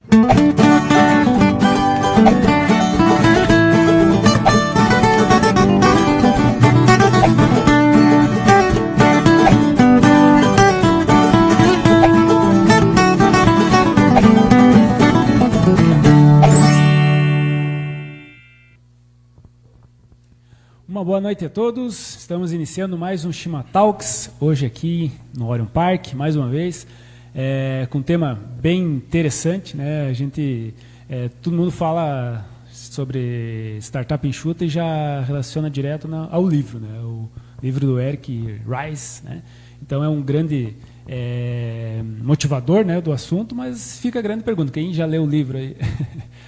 Uma boa noite a todos, estamos iniciando mais um Shima Talks, hoje aqui no Orion Park, mais uma vez, com um tema bem interessante, né? Todo mundo fala sobre startup enxuta e já relaciona direto ao livro, né? O livro do Eric Rice, né? Então é um grande motivador, né, do assunto, mas fica a grande pergunta, quem já leu o livro aí?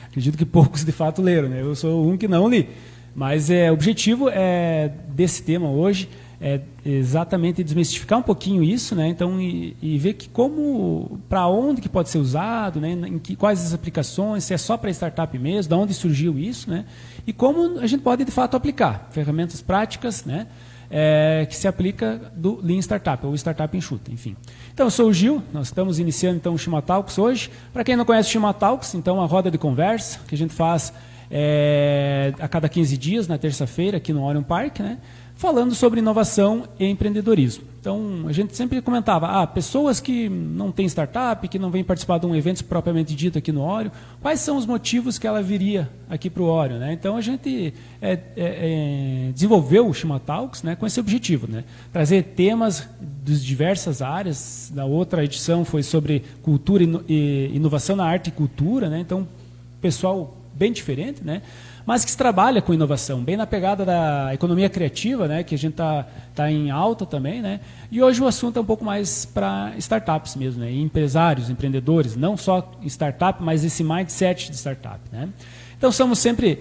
Acredito que poucos de fato leram, né? Eu sou um que não li. Mas o objetivo desse tema hoje é exatamente desmistificar um pouquinho isso, né? Então, e ver que para onde que pode ser usado, né? Quais as aplicações, se é só para startup mesmo, de onde surgiu isso, né? E como a gente pode de fato aplicar ferramentas práticas, né? Que se aplica do Lean Startup, ou Startup enxuta, enfim. Então, eu sou o Gil, nós estamos iniciando então o Shima Talks hoje. Para quem não conhece o Shima Talks, então, uma roda de conversa que a gente faz a cada 15 dias, na terça-feira, aqui no Orion Park, né, falando sobre inovação e empreendedorismo. Então, a gente sempre comentava, pessoas que não têm startup, que não vêm participar de um evento propriamente dito aqui no Orion, quais são os motivos que ela viria aqui para o Orion, né? Então, a gente desenvolveu o Shima Talks, né, com esse objetivo, né, trazer temas das diversas áreas. Da outra edição foi sobre cultura e inovação na arte e cultura, né? Então, pessoal bem diferente, né? Mas que se trabalha com inovação, bem na pegada da economia criativa, né? Que a gente tá em alta também, né? E hoje o assunto é um pouco mais para startups mesmo, né? E empresários, empreendedores, não só startup, mas esse mindset de startup, né? Então somos sempre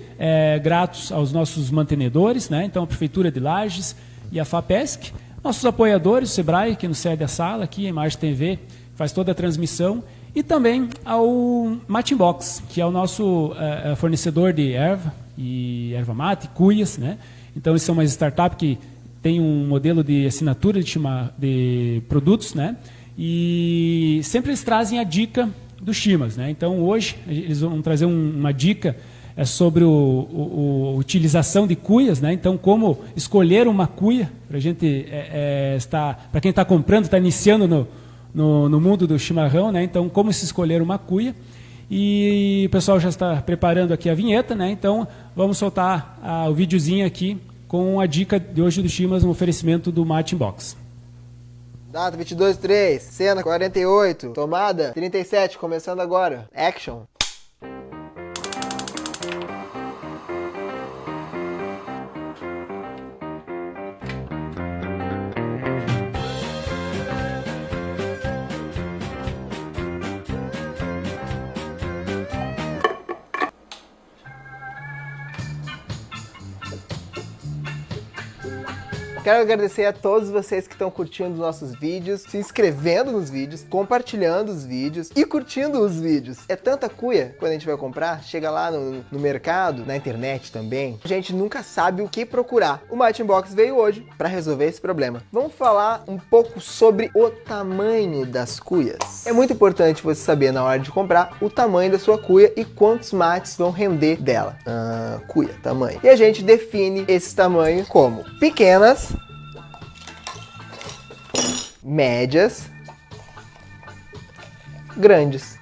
gratos aos nossos mantenedores, né? Então a Prefeitura de Lages e a FAPESC, nossos apoiadores, o Sebrae, que nos cede a sala aqui, a Imagem TV, faz toda a transmissão, e também ao Matimbox, que é o nosso fornecedor de erva e erva mate, cuias, né? Então, eles são uma startup que tem um modelo de assinatura de produtos, né? E sempre eles trazem a dica dos Shimas, né? Então, hoje, eles vão trazer uma dica sobre a utilização de cuias, né? Então, como escolher uma cuia, para a gente para quem está comprando, está iniciando no mundo do chimarrão, né? Então, como se escolher uma cuia. E o pessoal já está preparando aqui a vinheta, né? Então, vamos soltar o videozinho aqui com a dica de hoje do Shimas, um oferecimento do Matimbox. Data 22/3, cena 48, tomada 37, começando agora. Action. Quero agradecer a todos vocês que estão curtindo os nossos vídeos, se inscrevendo nos vídeos, compartilhando os vídeos e curtindo os vídeos. É tanta cuia quando a gente vai comprar, chega lá no mercado, na internet também, a gente nunca sabe o que procurar. O Matimbox veio hoje para resolver esse problema. Vamos falar um pouco sobre o tamanho das cuias. É muito importante você saber na hora de comprar o tamanho da sua cuia e quantos mates vão render dela. Cuia, tamanho. E a gente define esse tamanho como pequenas, médias, grandes.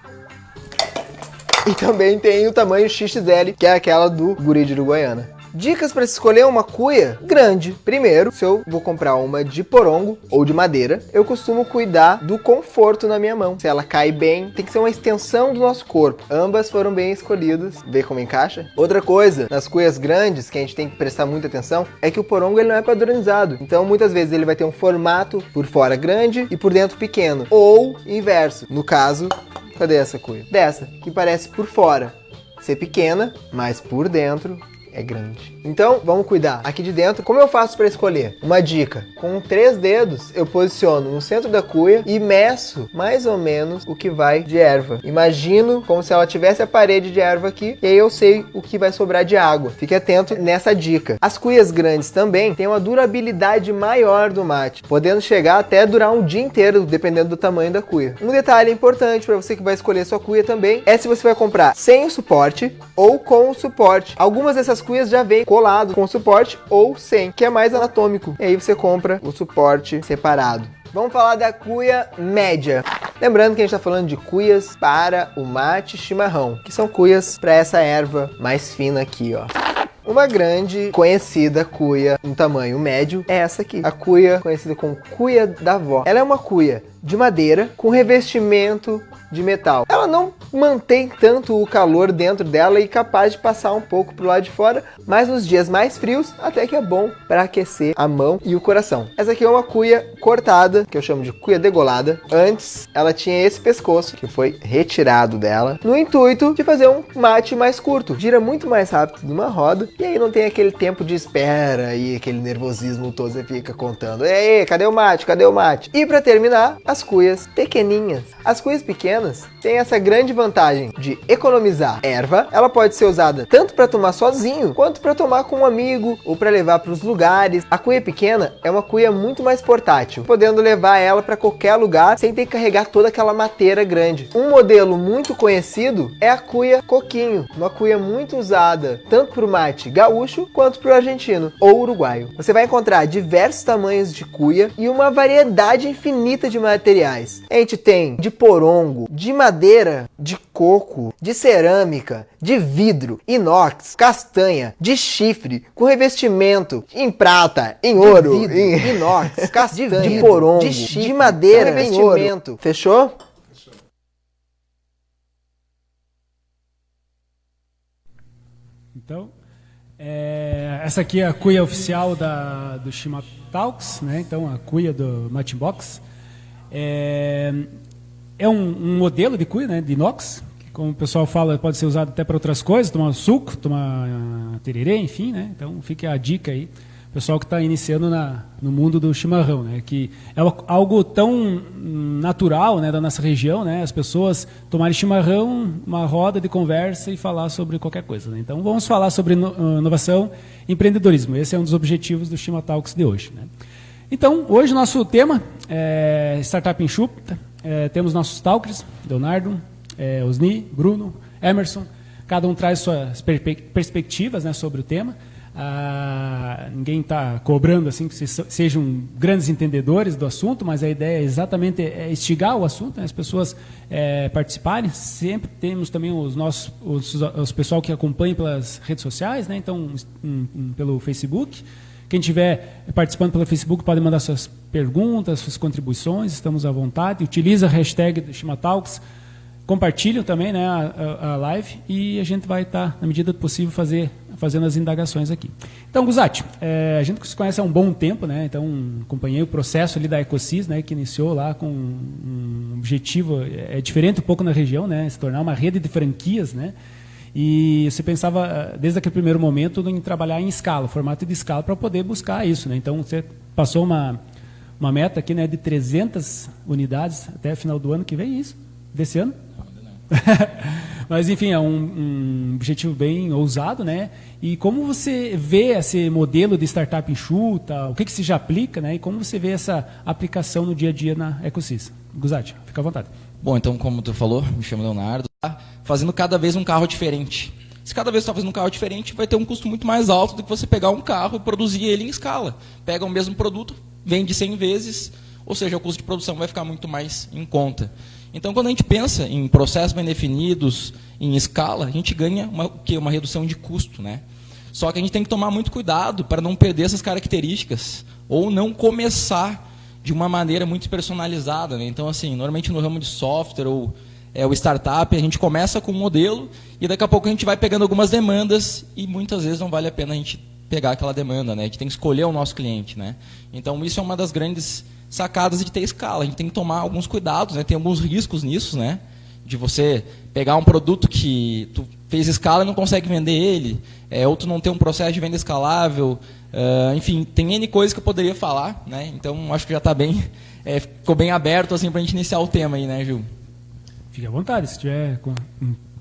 E também tem o tamanho XXL, que é aquela do guri de Uruguaiana. Dicas para escolher uma cuia grande. Primeiro, se eu vou comprar uma de porongo ou de madeira, eu costumo cuidar do conforto na minha mão. Se ela cai bem, tem que ser uma extensão do nosso corpo. Ambas foram bem escolhidas. Vê como encaixa? Outra coisa, nas cuias grandes, que a gente tem que prestar muita atenção, é que o porongo ele não é padronizado. Então, muitas vezes ele vai ter um formato por fora grande e por dentro pequeno. Ou inverso. No caso, cadê essa cuia? Dessa, que parece por fora ser pequena, mas por dentro é grande. Então, vamos cuidar. Aqui de dentro, como eu faço para escolher? Uma dica. Com 3 dedos, eu posiciono no centro da cuia e meço mais ou menos o que vai de erva. Imagino como se ela tivesse a parede de erva aqui, e aí eu sei o que vai sobrar de água. Fique atento nessa dica. As cuias grandes também têm uma durabilidade maior do mate, podendo chegar até durar um dia inteiro, dependendo do tamanho da cuia. Um detalhe importante para você que vai escolher sua cuia também é se você vai comprar sem o suporte ou com o suporte. Algumas dessas cuias já vêm colado com o suporte ou sem, que é mais anatômico. E aí você compra o suporte separado. Vamos falar da cuia média. Lembrando que a gente está falando de cuias para o mate chimarrão, que são cuias para essa erva mais fina aqui, ó. Uma grande conhecida cuia em tamanho médio é essa aqui, a cuia conhecida como cuia da avó. Ela é uma cuia de madeira com revestimento de metal. Ela não mantém tanto o calor dentro dela e capaz de passar um pouco pro lado de fora, mas nos dias mais frios até que é bom para aquecer a mão e o coração. Essa aqui é uma cuia cortada, que eu chamo de cuia degolada. Antes ela tinha esse pescoço que foi retirado dela, no intuito de fazer um mate mais curto. Gira muito mais rápido numa roda e aí não tem aquele tempo de espera e aquele nervosismo todo, você fica contando: ei, cadê o mate? Cadê o mate? E para terminar, as cuias pequeninhas. As cuias pequenas têm essa grande vantagem de economizar erva. Ela pode ser usada tanto para tomar sozinho, quanto para tomar com um amigo ou para levar para os lugares. A cuia pequena é uma cuia muito mais portátil, podendo levar ela para qualquer lugar sem ter que carregar toda aquela mateira grande. Um modelo muito conhecido é a cuia coquinho, uma cuia muito usada tanto para o mate gaúcho quanto para o argentino ou uruguaio. Você vai encontrar diversos tamanhos de cuia e uma variedade infinita de materiais. A gente tem de porongo, de madeira, de coco, de cerâmica, de vidro, inox, castanha, de chifre, com revestimento em prata, em ouro, vidro, em inox, castanha, de porongo, de chifre, de madeira, revestimento. Em ouro. Fechou? Então, essa aqui é a cuia oficial do Chimatalks, né? Então, a cuia do Matchbox. É um modelo de cuia, né, de inox, que, como o pessoal fala, pode ser usado até para outras coisas, tomar suco, tomar tererê, enfim, né? Então fica a dica aí, pessoal que está iniciando no mundo do chimarrão, né? Que é algo tão natural, né, da nossa região, né? As pessoas tomarem chimarrão, uma roda de conversa e falar sobre qualquer coisa, né? Então vamos falar sobre inovação e empreendedorismo. Esse é um dos objetivos do Chimatalks de hoje, né? Então, hoje o nosso tema é Startup Enxuta. Temos nossos talkers, Leonardo, Osni, Bruno, Emerson. Cada um traz suas perspectivas, né, sobre o tema. Ninguém está cobrando assim que vocês sejam grandes entendedores do assunto, mas a ideia é exatamente instigar o assunto, né, as pessoas participarem. Sempre temos também os pessoal que acompanha pelas redes sociais, né, então pelo Facebook. Quem estiver participando pelo Facebook pode mandar suas perguntas, suas contribuições, estamos à vontade. Utiliza a hashtag do Chimatalks, compartilham também, né, a live e a gente vai estar, na medida do possível, fazendo as indagações aqui. Então, Guzatti, a gente se conhece há um bom tempo, né, então acompanhei o processo ali da Ecosys, né, que iniciou lá com um objetivo diferente um pouco na região, né, se tornar uma rede de franquias, né. E você pensava, desde aquele primeiro momento, em trabalhar em escala, formato de escala, para poder buscar isso, né? Então, você passou uma meta aqui, né, de 300 unidades até o final do ano que vem, isso? Desse ano? Não. Mas, enfim, é um objetivo bem ousado, né? E como você vê esse modelo de startup enxuta, o que se já aplica, né? E como você vê essa aplicação no dia a dia na Ecosys? Guzatti, fica à vontade. Bom, então, como tu falou, me chamo Leonardo, fazendo cada vez um carro diferente. Se cada vez você está fazendo um carro diferente, vai ter um custo muito mais alto do que você pegar um carro e produzir ele em escala. Pega o mesmo produto, vende 100 vezes, ou seja, o custo de produção vai ficar muito mais em conta. Então, quando a gente pensa em processos bem definidos, em escala, a gente ganha uma redução de custo, né? Só que a gente tem que tomar muito cuidado para não perder essas características ou não começar de uma maneira muito personalizada, né? Então, assim, normalmente no ramo de software ou o startup, a gente começa com um modelo e daqui a pouco a gente vai pegando algumas demandas e muitas vezes não vale a pena a gente pegar aquela demanda, né? A gente tem que escolher o nosso cliente, né? Então, isso é uma das grandes sacadas de ter escala. A gente tem que tomar alguns cuidados, né? Tem alguns riscos nisso, né? de você pegar um produto que tu fez escala e não consegue vender ele, ou tu não tem um processo de venda escalável, enfim, tem N coisas que eu poderia falar, né? Então acho que já está bem, ficou bem aberto assim, para a gente iniciar o tema aí, né, Gil? Fique à vontade, se tiver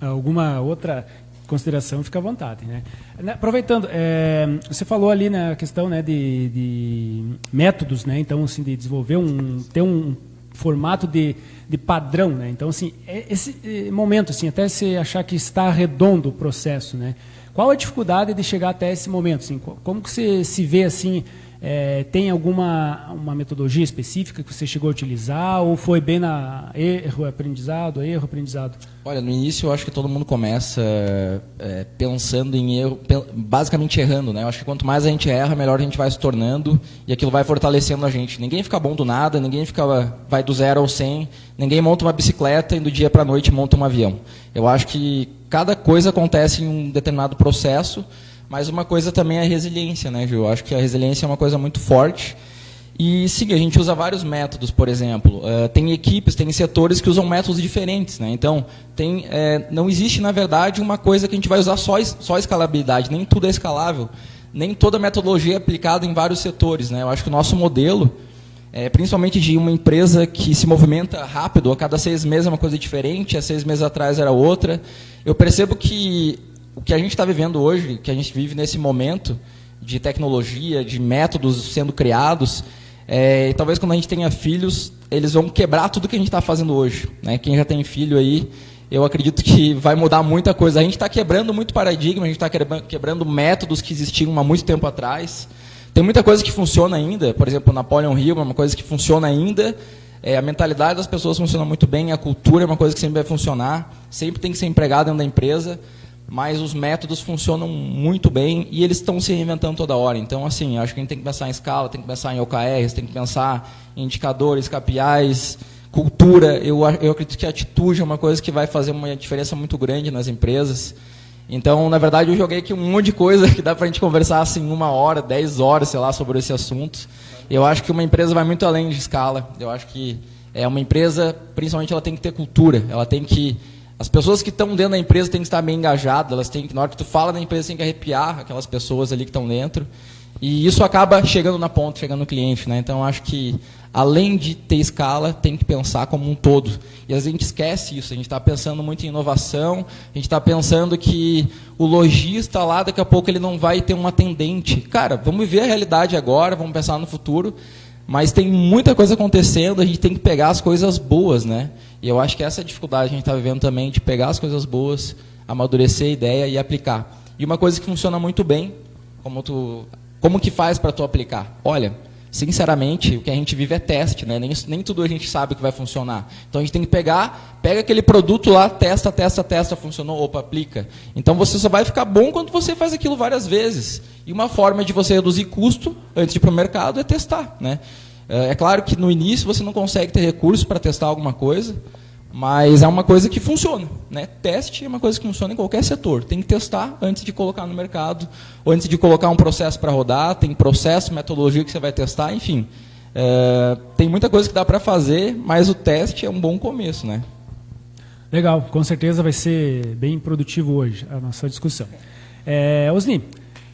alguma outra consideração, fica à vontade, né? Aproveitando, você falou ali na questão, né, de métodos, né? Então, assim, de desenvolver ter um formato de padrão, né? Então, assim, esse momento, assim, até você achar que está redondo o processo, né? Qual a dificuldade de chegar até esse momento? Assim, como que você se vê assim? Tem uma metodologia específica que você chegou a utilizar ou foi bem na erro, aprendizado? Olha, no início eu acho que todo mundo começa pensando em erro, basicamente errando, né? Eu acho que quanto mais a gente erra, melhor a gente vai se tornando e aquilo vai fortalecendo a gente. Ninguém fica bom do nada, ninguém vai do 0 ao 100, ninguém monta uma bicicleta e do dia para a noite monta um avião. Eu acho que cada coisa acontece em um determinado processo. Mas uma coisa também é a resiliência, né, Gil? Eu acho que a resiliência é uma coisa muito forte. E sim, a gente usa vários métodos, por exemplo. Tem equipes, tem setores que usam métodos diferentes, né? Então, não existe, na verdade, uma coisa que a gente vai usar só escalabilidade. Nem tudo é escalável. Nem toda metodologia é aplicada em vários setores, né? Eu acho que o nosso modelo, principalmente de uma empresa que se movimenta rápido, a cada 6 meses é uma coisa diferente, há 6 meses atrás era outra. Eu percebo que o que a gente está vivendo hoje, que a gente vive nesse momento de tecnologia, de métodos sendo criados, e talvez quando a gente tenha filhos, eles vão quebrar tudo que a gente está fazendo hoje, né? Quem já tem filho aí, eu acredito que vai mudar muita coisa. A gente está quebrando muito paradigma, a gente está quebrando métodos que existiam há muito tempo atrás. Tem muita coisa que funciona ainda, por exemplo, Napoleon Hill é uma coisa que funciona ainda, a mentalidade das pessoas funciona muito bem, a cultura é uma coisa que sempre vai funcionar, sempre tem que ser empregado dentro da empresa, mas os métodos funcionam muito bem e eles estão se reinventando toda hora. Então, assim, acho que a gente tem que pensar em escala, tem que pensar em OKRs, tem que pensar em indicadores, KPIs, cultura. Eu acredito que a atitude é uma coisa que vai fazer uma diferença muito grande nas empresas. Então, na verdade, eu joguei aqui um monte de coisa que dá para a gente conversar assim 1 hora, 10 horas, sei lá, sobre esse assunto. Eu acho que uma empresa vai muito além de escala. Eu acho que uma empresa, principalmente, ela tem que ter cultura. Ela tem que... As pessoas que estão dentro da empresa têm que estar bem engajadas, elas têm que, na hora que tu fala da empresa, tem que arrepiar aquelas pessoas ali que estão dentro. E isso acaba chegando na ponta, chegando no cliente, né? Então, acho que, além de ter escala, tem que pensar como um todo. E às vezes a gente esquece isso, a gente está pensando muito em inovação, a gente está pensando que o lojista lá, daqui a pouco, ele não vai ter um atendente. Cara, vamos viver a realidade agora, vamos pensar no futuro, mas tem muita coisa acontecendo, a gente tem que pegar as coisas boas, né? E eu acho que essa é a dificuldade que a gente está vivendo também, de pegar as coisas boas, amadurecer a ideia e aplicar. E uma coisa que funciona muito bem, como que faz para tu aplicar? Olha, sinceramente, o que a gente vive é teste, né? Nem tudo a gente sabe que vai funcionar. Então a gente tem que pega aquele produto lá, testa, funcionou, opa, aplica. Então você só vai ficar bom quando você faz aquilo várias vezes. E uma forma de você reduzir custo antes de ir para o mercado é testar, né? É claro que no início você não consegue ter recursos para testar alguma coisa, mas é uma coisa que funciona, né? Teste é uma coisa que funciona em qualquer setor. Tem que testar antes de colocar no mercado, ou antes de colocar um processo para rodar, tem processo, metodologia que você vai testar, enfim. Tem muita coisa que dá para fazer, mas o teste é um bom começo, né? Legal, com certeza vai ser bem produtivo hoje a nossa discussão. Osni,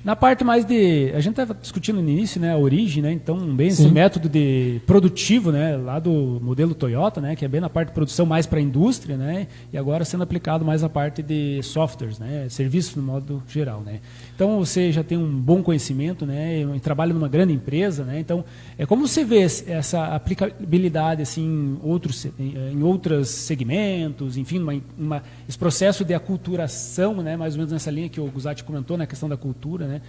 na parte mais de... A gente estava discutindo no início, né, a origem, né, então bem esse método de produtivo, né, lá do modelo Toyota, né, que é bem na parte de produção mais para a indústria, né, e agora sendo aplicado mais a parte de softwares, né, serviços no modo geral, né. Então você já tem um bom conhecimento, né, e trabalha numa grande empresa, né, então como você vê essa aplicabilidade assim em outros segmentos, enfim, esse processo de aculturação, né, mais ou menos nessa linha que o Guzatti comentou, na questão da cultura, né?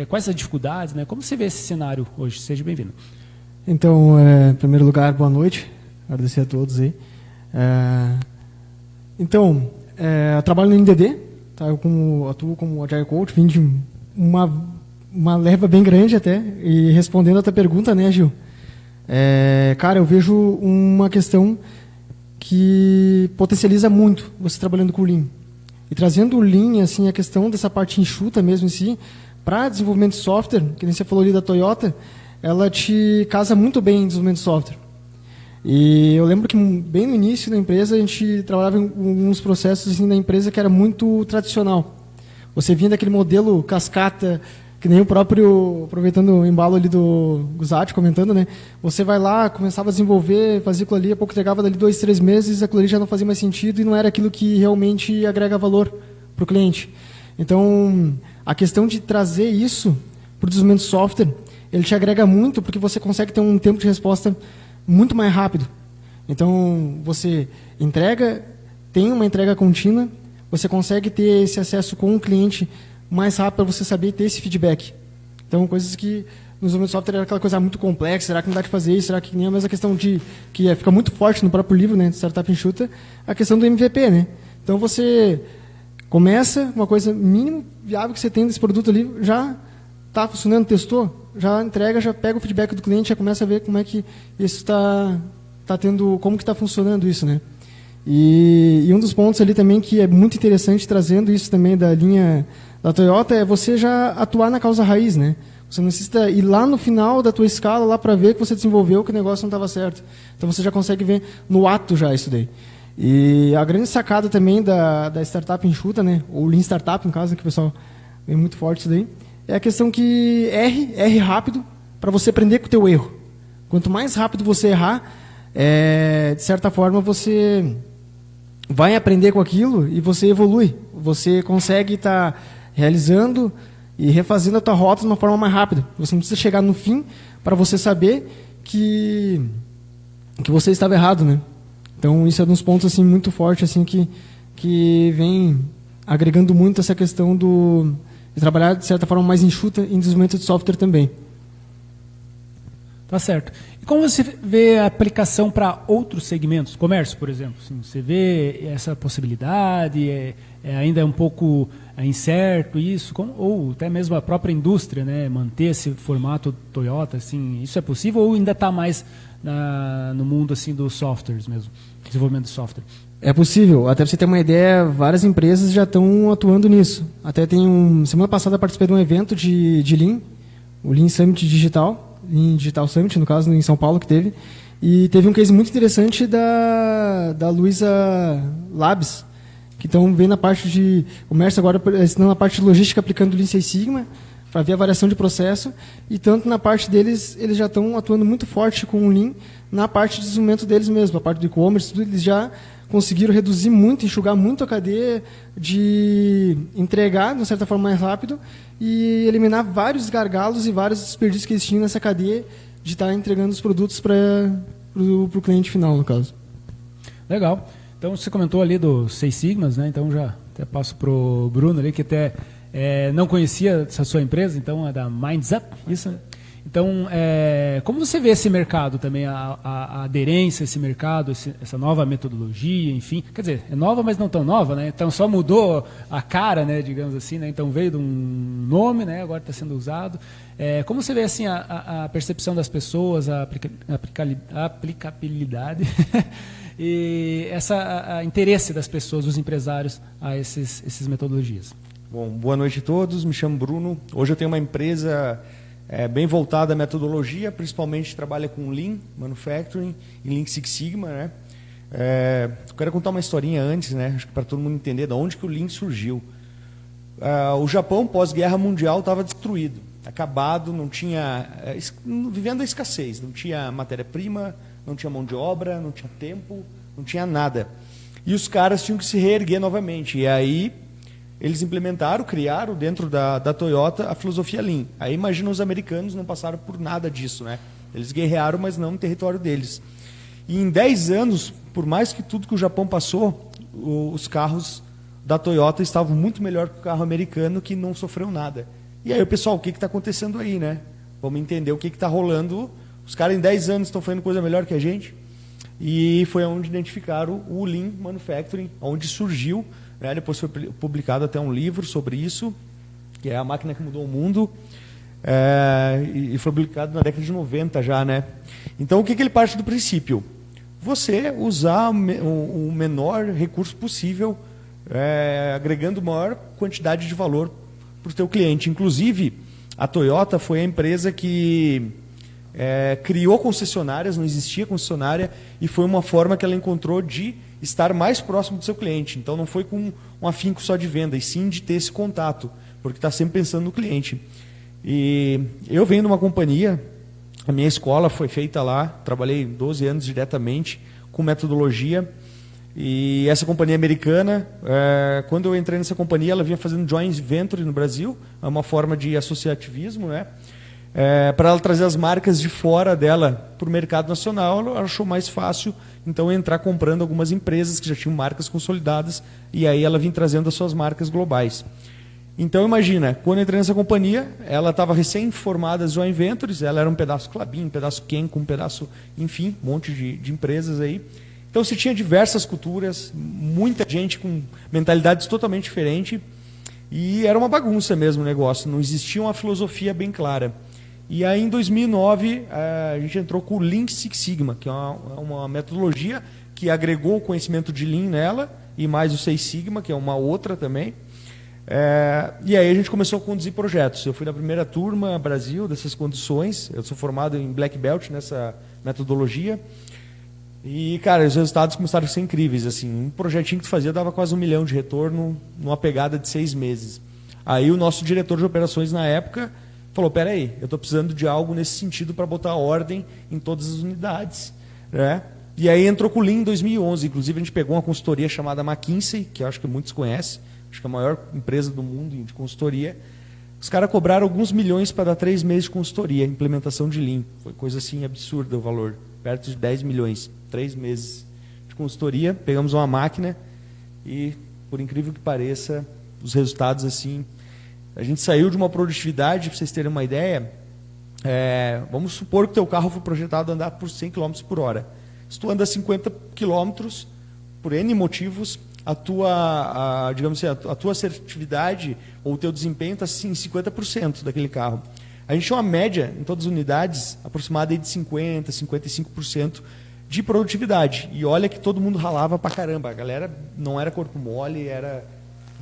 Quais as dificuldades, né? Como você vê esse cenário hoje? Seja bem-vindo. Então, em primeiro lugar, boa noite. Agradecer a todos aí. Então, eu trabalho no NDD, tá? Eu atuo como Agile Coach, vim de uma leva bem grande até, e respondendo a tua pergunta, né, Gil? Cara, eu vejo uma questão que potencializa muito você trabalhando com o Lean. E trazendo o Lean, assim, a questão dessa parte enxuta mesmo em si, para desenvolvimento de software, que nem você falou ali da Toyota, ela te casa muito bem em desenvolvimento de software. E eu lembro que bem no início da empresa a gente trabalhava em alguns processos assim, da empresa que era muito tradicional. Você vinha daquele modelo cascata, que nem o próprio, aproveitando o embalo ali do Guzatti comentando, né? Você vai lá, começava a desenvolver, fazia aquilo ali, a pouco entregava dali 2, 3 meses, aquilo ali já não fazia mais sentido e não era aquilo que realmente agrega valor para o cliente. Então, a questão de trazer isso para o desenvolvimento de software, ele te agrega muito porque você consegue ter um tempo de resposta muito mais rápido. Então, você entrega, tem uma entrega contínua, você consegue ter esse acesso com o cliente mais rápido para você saber ter esse feedback. Então, coisas que no desenvolvimento de software era aquela coisa muito complexa, será que não dá de fazer isso, será que nem a mesma questão de, que fica muito forte no próprio livro, né, de Startup Enxuta, a questão do MVP, né? Então, você começa uma coisa mínima, viável que você tem desse produto ali, já está funcionando, testou, já entrega, já pega o feedback do cliente, já começa a ver como é que isso está tendo, como que está funcionando isso, né? E um dos pontos ali também que é muito interessante, trazendo isso também da linha da Toyota, é você já atuar na causa raiz, né? Você não necessita ir lá no final da tua escala lá para ver que você desenvolveu, que o negócio não estava certo. Então você já consegue ver no ato já isso daí. E a grande sacada também da Startup Enxuta, né? Ou Lean Startup, no caso, que o pessoal vem muito forte isso daí, é a questão que erre rápido para você aprender com o teu erro. Quanto mais rápido você errar, de certa forma você vai aprender com aquilo e você evolui. Você consegue estar realizando e refazendo a tua rota de uma forma mais rápida. Você não precisa chegar no fim para você saber que você estava errado, né? Então isso é um dos pontos assim muito fortes assim que vem agregando muito essa questão de trabalhar de certa forma mais enxuta em desenvolvimento de software também. Tá certo. E como você vê a aplicação para outros segmentos, comércio, por exemplo? Assim, você vê essa possibilidade? Ainda é um pouco incerto isso? Ou até mesmo a própria indústria, né? Manter esse formato Toyota, assim, isso é possível ou ainda está mais no mundo assim dos softwares mesmo, desenvolvimento de software? É possível. Até para você ter uma ideia, várias empresas já estão atuando nisso. Até semana passada eu participei de um evento de Lean, o Lean Summit Digital, Lean Digital Summit, no caso, em São Paulo, que teve. E teve um case muito interessante da Luiza Labs, que estão vendo a parte de comércio agora, ensinando a parte de logística aplicando o Lean Six Sigma, para ver a variação de processo. E tanto na parte deles, eles já estão atuando muito forte com o Lean, na parte de desenvolvimento deles mesmo, a parte do e-commerce, tudo, eles já conseguiram reduzir muito, enxugar muito a cadeia, de entregar, de uma certa forma, mais rápido e eliminar vários gargalos e vários desperdícios que eles tinham nessa cadeia de estar entregando os produtos para o cliente final, no caso. Legal. Então, você comentou ali dos Six Sigmas, né? Então, já até passo para o Bruno ali, que até não conhecia essa sua empresa, então é da Minds Up, isso, né? Então, como você vê esse mercado também, a aderência a esse mercado, essa nova metodologia, enfim? Quer dizer, é nova, mas não tão nova, né? Então, só mudou a cara, né, digamos assim, né? Então, veio de um nome, né, agora está sendo usado. Como você vê assim, a percepção das pessoas, a aplicabilidade e esse interesse das pessoas, dos empresários, a essas metodologias? Bom, boa noite a todos, me chamo Bruno. Hoje eu tenho uma empresa bem voltada à metodologia, principalmente trabalha com Lean Manufacturing e Lean Six Sigma, né? Eu quero contar uma historinha antes, né? Acho que para todo mundo entender de onde que o Lean surgiu. O Japão, pós-guerra mundial, estava destruído, acabado, não tinha, vivendo a escassez, não tinha matéria-prima, não tinha mão de obra, não tinha tempo, não tinha nada. E os caras tinham que se reerguer novamente. E aí eles implementaram, criaram dentro da Toyota a filosofia Lean. Aí imagina, os americanos não passaram por nada disso, né? Eles guerrearam, mas não no território deles. E em 10 anos, por mais que tudo que o Japão passou, os carros da Toyota estavam muito melhor que o carro americano, que não sofreu nada. E aí, pessoal, o que está acontecendo aí, né? Vamos entender o que está rolando. Os caras em 10 anos estão fazendo coisa melhor que a gente. E foi onde identificaram o Lean Manufacturing, onde surgiu. Depois foi publicado até um livro sobre isso, que é A Máquina que Mudou o Mundo, e foi publicado na década de 90 já, né? Então, o que ele parte do princípio? Você usar o menor recurso possível, agregando maior quantidade de valor para o teu cliente. Inclusive, a Toyota foi a empresa que criou concessionárias, não existia concessionária, e foi uma forma que ela encontrou de estar mais próximo do seu cliente. Então não foi com um afinco só de venda, e sim de ter esse contato, porque está sempre pensando no cliente. E eu venho de uma companhia, a minha escola foi feita lá, trabalhei 12 anos diretamente com metodologia, e essa companhia americana, quando eu entrei nessa companhia, ela vinha fazendo joint venture no Brasil, é uma forma de associativismo, né? Para ela trazer as marcas de fora dela para o mercado nacional, ela achou mais fácil então entrar comprando algumas empresas que já tinham marcas consolidadas, e aí ela vinha trazendo as suas marcas globais. Então imagina, quando eu entrei nessa companhia, ela estava recém-formada as joint ventures, ela era um pedaço Klabin, um pedaço Kenco, um pedaço, enfim, um monte de empresas aí. Então você tinha diversas culturas, muita gente com mentalidades totalmente diferentes, e era uma bagunça mesmo o negócio, não existia uma filosofia bem clara. E aí em 2009 a gente entrou com o Lean Six Sigma, que é uma metodologia que agregou o conhecimento de Lean nela, e mais o Seis Sigma, que é uma outra também. E aí a gente começou a conduzir projetos. Eu fui na primeira turma Brasil dessas condições, eu sou formado em Black Belt nessa metodologia. E, cara, os resultados começaram a ser incríveis. Assim, um projetinho que tu fazia dava quase 1 milhão de retorno numa pegada de 6 meses. Aí o nosso diretor de operações na época falou, peraí, eu estou precisando de algo nesse sentido para botar ordem em todas as unidades. Né? E aí entrou com o Lean em 2011. Inclusive a gente pegou uma consultoria chamada McKinsey, que eu acho que muitos conhecem, acho que é a maior empresa do mundo de consultoria. Os caras cobraram alguns milhões para dar 3 meses de consultoria, implementação de Lean. Foi coisa assim absurda o valor, perto de 10 milhões. 3 meses de consultoria, pegamos uma máquina e, por incrível que pareça, os resultados assim, a gente saiu de uma produtividade, para vocês terem uma ideia, vamos supor que o teu carro foi projetado a andar por 100 km por hora. Se tu anda 50 km, por N motivos, digamos assim, a tua assertividade ou o teu desempenho está assim, em 50% daquele carro. A gente tinha uma média em todas as unidades aproximada de 50%, 55% de produtividade. E olha que todo mundo ralava pra caramba. A galera não era corpo mole, era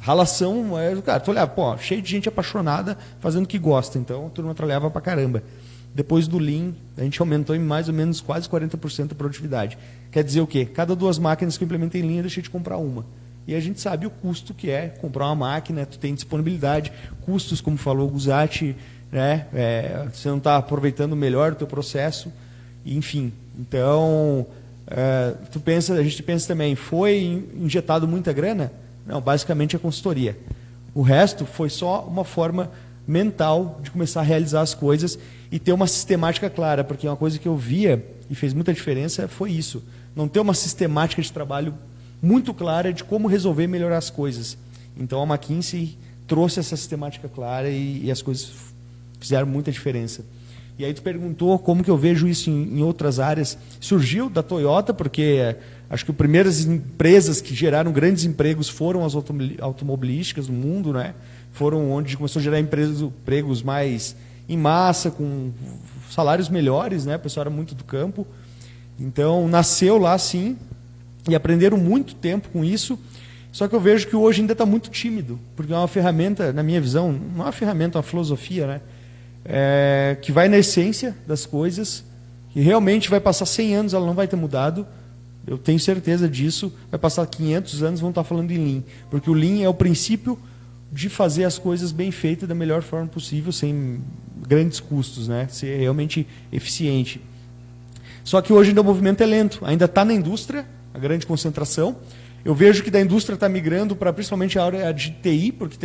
ralação. Cara, tu olhava, pô, cheio de gente apaixonada fazendo o que gosta. Então a turma trabalhava pra caramba. Depois do Lean, a gente aumentou em mais ou menos quase 40% a produtividade. Quer dizer o quê? Cada 2 máquinas que eu implementei em Lean, eu deixei de comprar uma. E a gente sabe o custo que é comprar uma máquina, tu tem disponibilidade, custos, como falou o Guzatti, né? Você não está aproveitando melhor o teu processo, enfim. Então, a gente pensa também, foi injetado muita grana? Não, basicamente é consultoria. O resto foi só uma forma mental de começar a realizar as coisas e ter uma sistemática clara, porque uma coisa que eu via e fez muita diferença foi isso. Não ter uma sistemática de trabalho muito clara de como resolver e melhorar as coisas. Então a McKinsey trouxe essa sistemática clara e as coisas fizeram muita diferença. E aí tu perguntou como que eu vejo isso em outras áreas. Surgiu da Toyota, porque acho que as primeiras empresas que geraram grandes empregos foram as automobilísticas no mundo, né? Foram onde começou a gerar empregos mais em massa, com salários melhores, né? O pessoal era muito do campo. Então nasceu lá sim, e aprenderam muito tempo com isso. Só que eu vejo que hoje ainda está muito tímido, porque é uma ferramenta, na minha visão, não é uma ferramenta, é uma filosofia, né? Que vai na essência das coisas, que realmente vai passar 100 anos, ela não vai ter mudado, eu tenho certeza disso, vai passar 500 anos, vão estar falando em Lean, porque o Lean é o princípio de fazer as coisas bem feitas da melhor forma possível, sem grandes custos, né? Ser realmente eficiente. Só que hoje ainda o movimento é lento, ainda está na indústria, a grande concentração. Eu vejo que da indústria está migrando para principalmente a área de TI, porque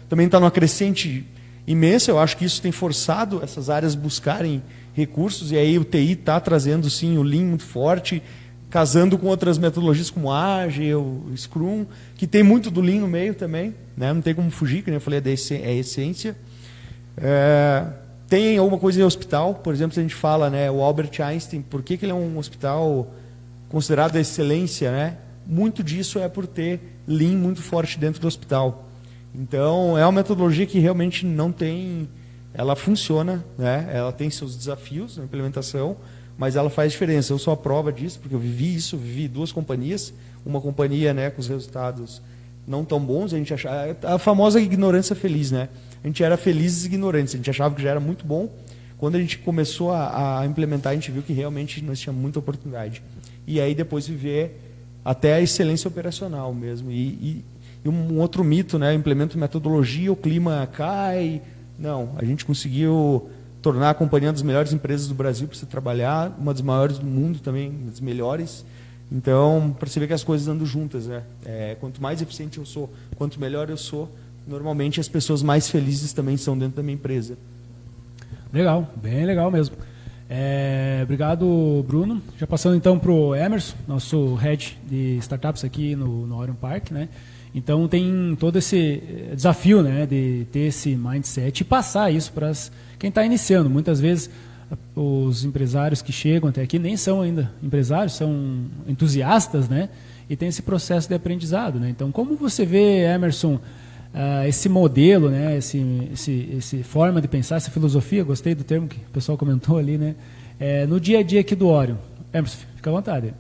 também está numa crescente imensa. Eu acho que isso tem forçado essas áreas buscarem recursos, e aí o TI está trazendo sim o Lean muito forte, casando com outras metodologias como Agile, Scrum, que tem muito do Lean no meio também, né? Não tem como fugir, que nem eu falei, é a essência. Tem alguma coisa em hospital, por exemplo, se a gente fala, né, o Albert Einstein, por que ele é um hospital considerado a excelência, né? Muito disso é por ter Lean muito forte dentro do hospital. Então, é uma metodologia que realmente não tem... Ela funciona, né? Ela tem seus desafios na implementação, mas ela faz diferença. Eu sou a prova disso, porque eu vivi isso, vivi 2 companhias. Uma companhia, né, com os resultados não tão bons, a gente achava... A famosa ignorância feliz, né? A gente era felizes e ignorantes. A gente achava que já era muito bom. Quando a gente começou a implementar, a gente viu que realmente nós tínhamos muita oportunidade. E aí depois viver até a excelência operacional mesmo. E um outro mito, né? Implemento metodologia, o clima cai. Não, a gente conseguiu tornar a companhia uma das melhores empresas do Brasil para você trabalhar, uma das maiores do mundo também, uma das melhores. Então, para você ver que as coisas andam juntas, né? Quanto mais eficiente eu sou, quanto melhor eu sou, normalmente as pessoas mais felizes também são dentro da minha empresa. Legal, bem legal mesmo. Obrigado, Bruno. Já passando então para o Emerson, nosso head de startups aqui no Orion Park, né? Então tem todo esse desafio, né, de ter esse mindset e passar isso para quem está iniciando. Muitas vezes os empresários que chegam até aqui nem são ainda empresários, são entusiastas, né? E tem esse processo de aprendizado, né? Então, como você vê, Emerson, esse modelo, né? Esse forma de pensar, essa filosofia, gostei do termo que o pessoal comentou ali, né? No dia a dia aqui do Orion. Emerson, fica à vontade.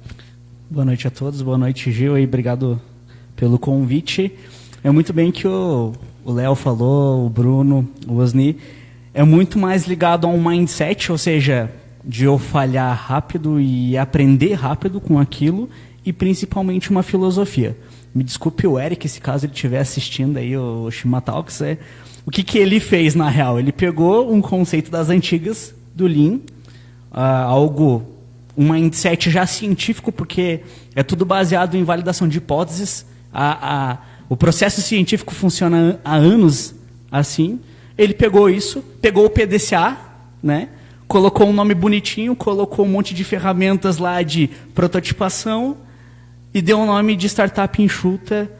Boa noite a todos, boa noite, Gil, e obrigado pelo convite. É muito bem que o Léo falou, o Bruno, o Osni, é muito mais ligado a um mindset, ou seja, de eu falhar rápido e aprender rápido com aquilo, e principalmente uma filosofia. Me desculpe o Eric, se caso ele estiver assistindo aí o Shima Talks, o que ele fez na real? Ele pegou um conceito das antigas, do Lean, um mindset já científico, porque é tudo baseado em validação de hipóteses. O processo científico funciona há anos assim. Ele pegou isso, pegou o PDCA, né? Colocou um nome bonitinho, colocou um monte de ferramentas lá de prototipação e deu um nome de startup enxuta.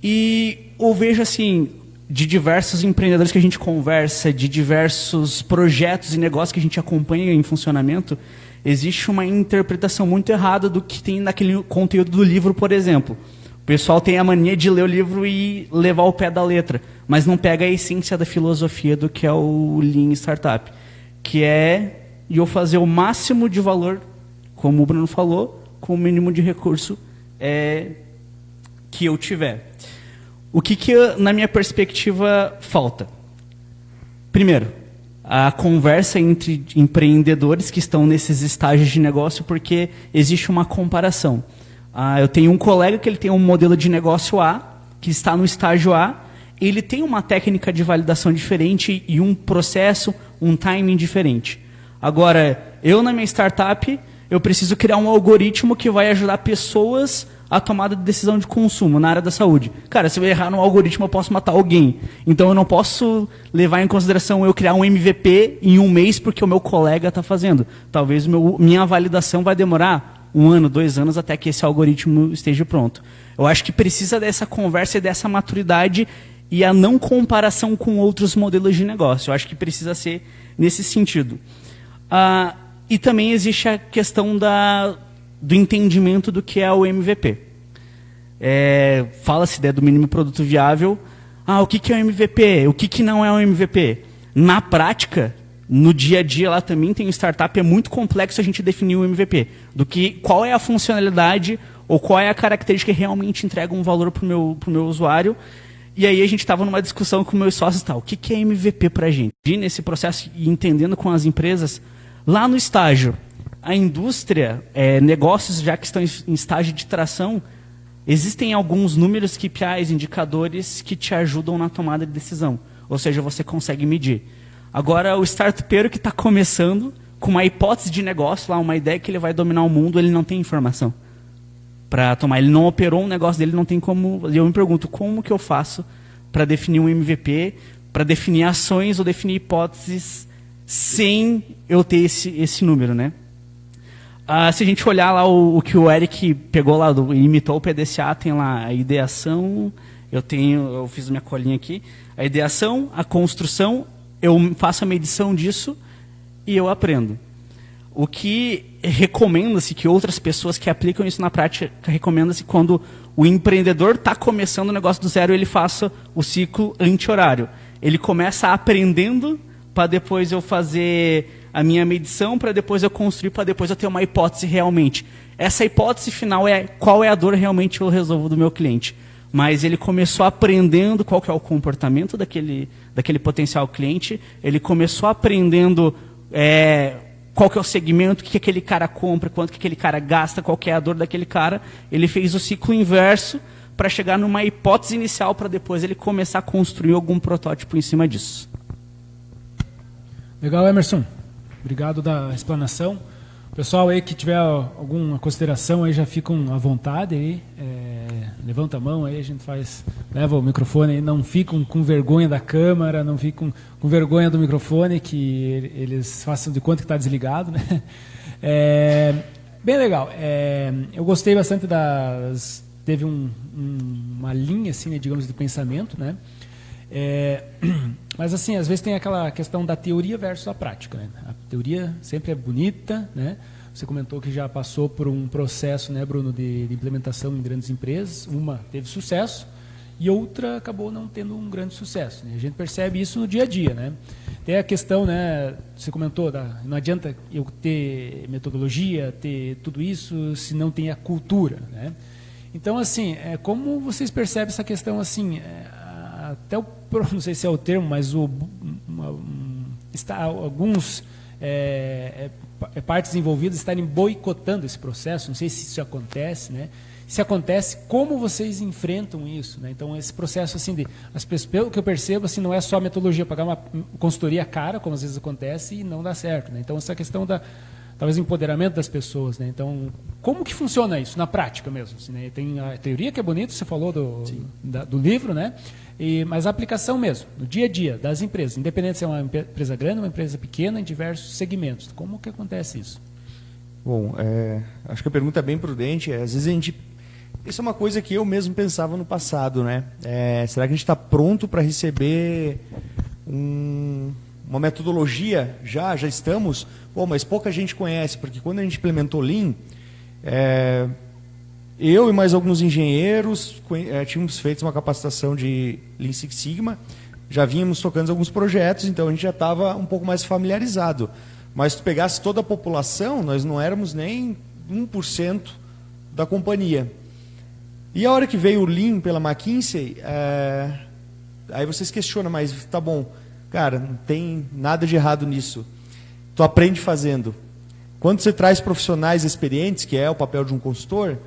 E eu vejo assim, de diversos empreendedores que a gente conversa, de diversos projetos e negócios que a gente acompanha em funcionamento, existe uma interpretação muito errada do que tem naquele conteúdo do livro, por exemplo. O pessoal tem a mania de ler o livro e levar ao pé da letra, mas não pega a essência da filosofia do que é o Lean Startup, que é eu fazer o máximo de valor, como o Bruno falou, com o mínimo de recurso que eu tiver. O que na minha perspectiva, falta? Primeiro, a conversa entre empreendedores que estão nesses estágios de negócio, porque existe uma comparação. Eu tenho um colega que ele tem um modelo de negócio A, que está no estágio A, ele tem uma técnica de validação diferente e um processo, um timing diferente. Agora, eu na minha startup, eu preciso criar um algoritmo que vai ajudar pessoas a tomada de decisão de consumo na área da saúde. Cara, se eu errar no algoritmo, eu posso matar alguém. Então, eu não posso levar em consideração eu criar um MVP em um mês porque o meu colega está fazendo. Talvez minha validação vai demorar 1 ano, 2 anos, até que esse algoritmo esteja pronto. Eu acho que precisa dessa conversa e dessa maturidade e a não comparação com outros modelos de negócio. Eu acho que precisa ser nesse sentido. E também existe a questão do entendimento do que é o MVP. Fala-se do mínimo produto viável. O que é o MVP? O que não é o MVP? Na prática, no dia a dia, lá também tem startup, é muito complexo a gente definir o MVP. Qual é a funcionalidade ou qual é a característica que realmente entrega um valor para o meu usuário. E aí a gente estava numa discussão com meus sócios, o que é MVP para a gente? E nesse processo, e entendendo com as empresas, lá no estágio, a indústria, negócios já que estão em estágio de tração, existem alguns números, KPIs, indicadores que te ajudam na tomada de decisão. Ou seja, você consegue medir. Agora, o startupeiro que está começando, com uma hipótese de negócio, uma ideia que ele vai dominar o mundo, ele não tem informação para tomar. Ele não operou um negócio dele, não tem como. E eu me pergunto, como que eu faço para definir um MVP, para definir ações ou definir hipóteses sem eu ter esse número, né? Se a gente olhar lá o que o Eric pegou lá, imitou o PDCA, tem lá a ideação, eu fiz minha colinha aqui, a ideação, a construção, eu faço a medição disso e eu aprendo. O que recomenda-se que outras pessoas que aplicam isso na prática, recomenda-se quando o empreendedor está começando o negócio do zero, ele faça o ciclo anti-horário. Ele começa aprendendo para depois eu fazer a minha medição, para depois eu construir, para depois eu ter uma hipótese realmente. Essa hipótese final é qual é a dor realmente eu resolvo do meu cliente. Mas ele começou aprendendo qual que é o comportamento daquele potencial cliente, ele começou aprendendo qual que é o segmento, o que aquele cara compra, quanto que aquele cara gasta, qual que é a dor daquele cara. Ele fez o ciclo inverso para chegar numa hipótese inicial para depois ele começar a construir algum protótipo em cima disso. Legal, Emerson. Obrigado da explanação. Pessoal aí que tiver alguma consideração aí já ficam à vontade aí. Levanta a mão aí, a gente leva o microfone aí, não ficam com vergonha da câmera, não ficam com vergonha do microfone, que eles façam de conta que está desligado, né? Bem legal. Eu gostei bastante teve uma linha, assim, né, digamos, de pensamento, né? Mas assim, às vezes tem aquela questão da teoria versus a prática, né? A teoria sempre é bonita, né? Você comentou que já passou por um processo, né, Bruno, de implementação em grandes empresas. Uma teve sucesso e outra acabou não tendo um grande sucesso, né? A gente percebe isso no dia a dia, né? Tem a questão, né, você comentou, não adianta eu ter metodologia, ter tudo isso, se não tem a cultura, né? Então, assim, como vocês percebem essa questão, assim, até não sei se é o termo, mas alguns partes envolvidas estarem boicotando esse processo, não sei se isso acontece, né? Se acontece, como vocês enfrentam isso, né? Então, esse processo, assim, pelo que eu percebo, assim, não é só a metodologia, pagar uma consultoria cara, como às vezes acontece, e não dá certo, né? Então, essa questão talvez o empoderamento das pessoas, né? Então, como que funciona isso na prática mesmo? Assim, né? Tem a teoria que é bonita, você falou do livro, né? Mas a aplicação mesmo, no dia a dia das empresas, independente se é uma empresa grande ou uma empresa pequena, em diversos segmentos. Como que acontece isso? Bom, acho que a pergunta é bem prudente. Às vezes isso é uma coisa que eu mesmo pensava no passado, né? Será que a gente está pronto para receber uma metodologia? Já estamos? Pô, mas pouca gente conhece, porque quando a gente implementou Lean, eu e mais alguns engenheiros tínhamos feito uma capacitação de Lean Six Sigma, já vínhamos tocando alguns projetos, então a gente já estava um pouco mais familiarizado. Mas se tu pegasse toda a população, nós não éramos nem 1% da companhia. E a hora que veio o Lean pela McKinsey, aí vocês questionam, mas tá bom, cara, não tem nada de errado nisso. Tu aprende fazendo. Quando você traz profissionais experientes, que é o papel de um consultor,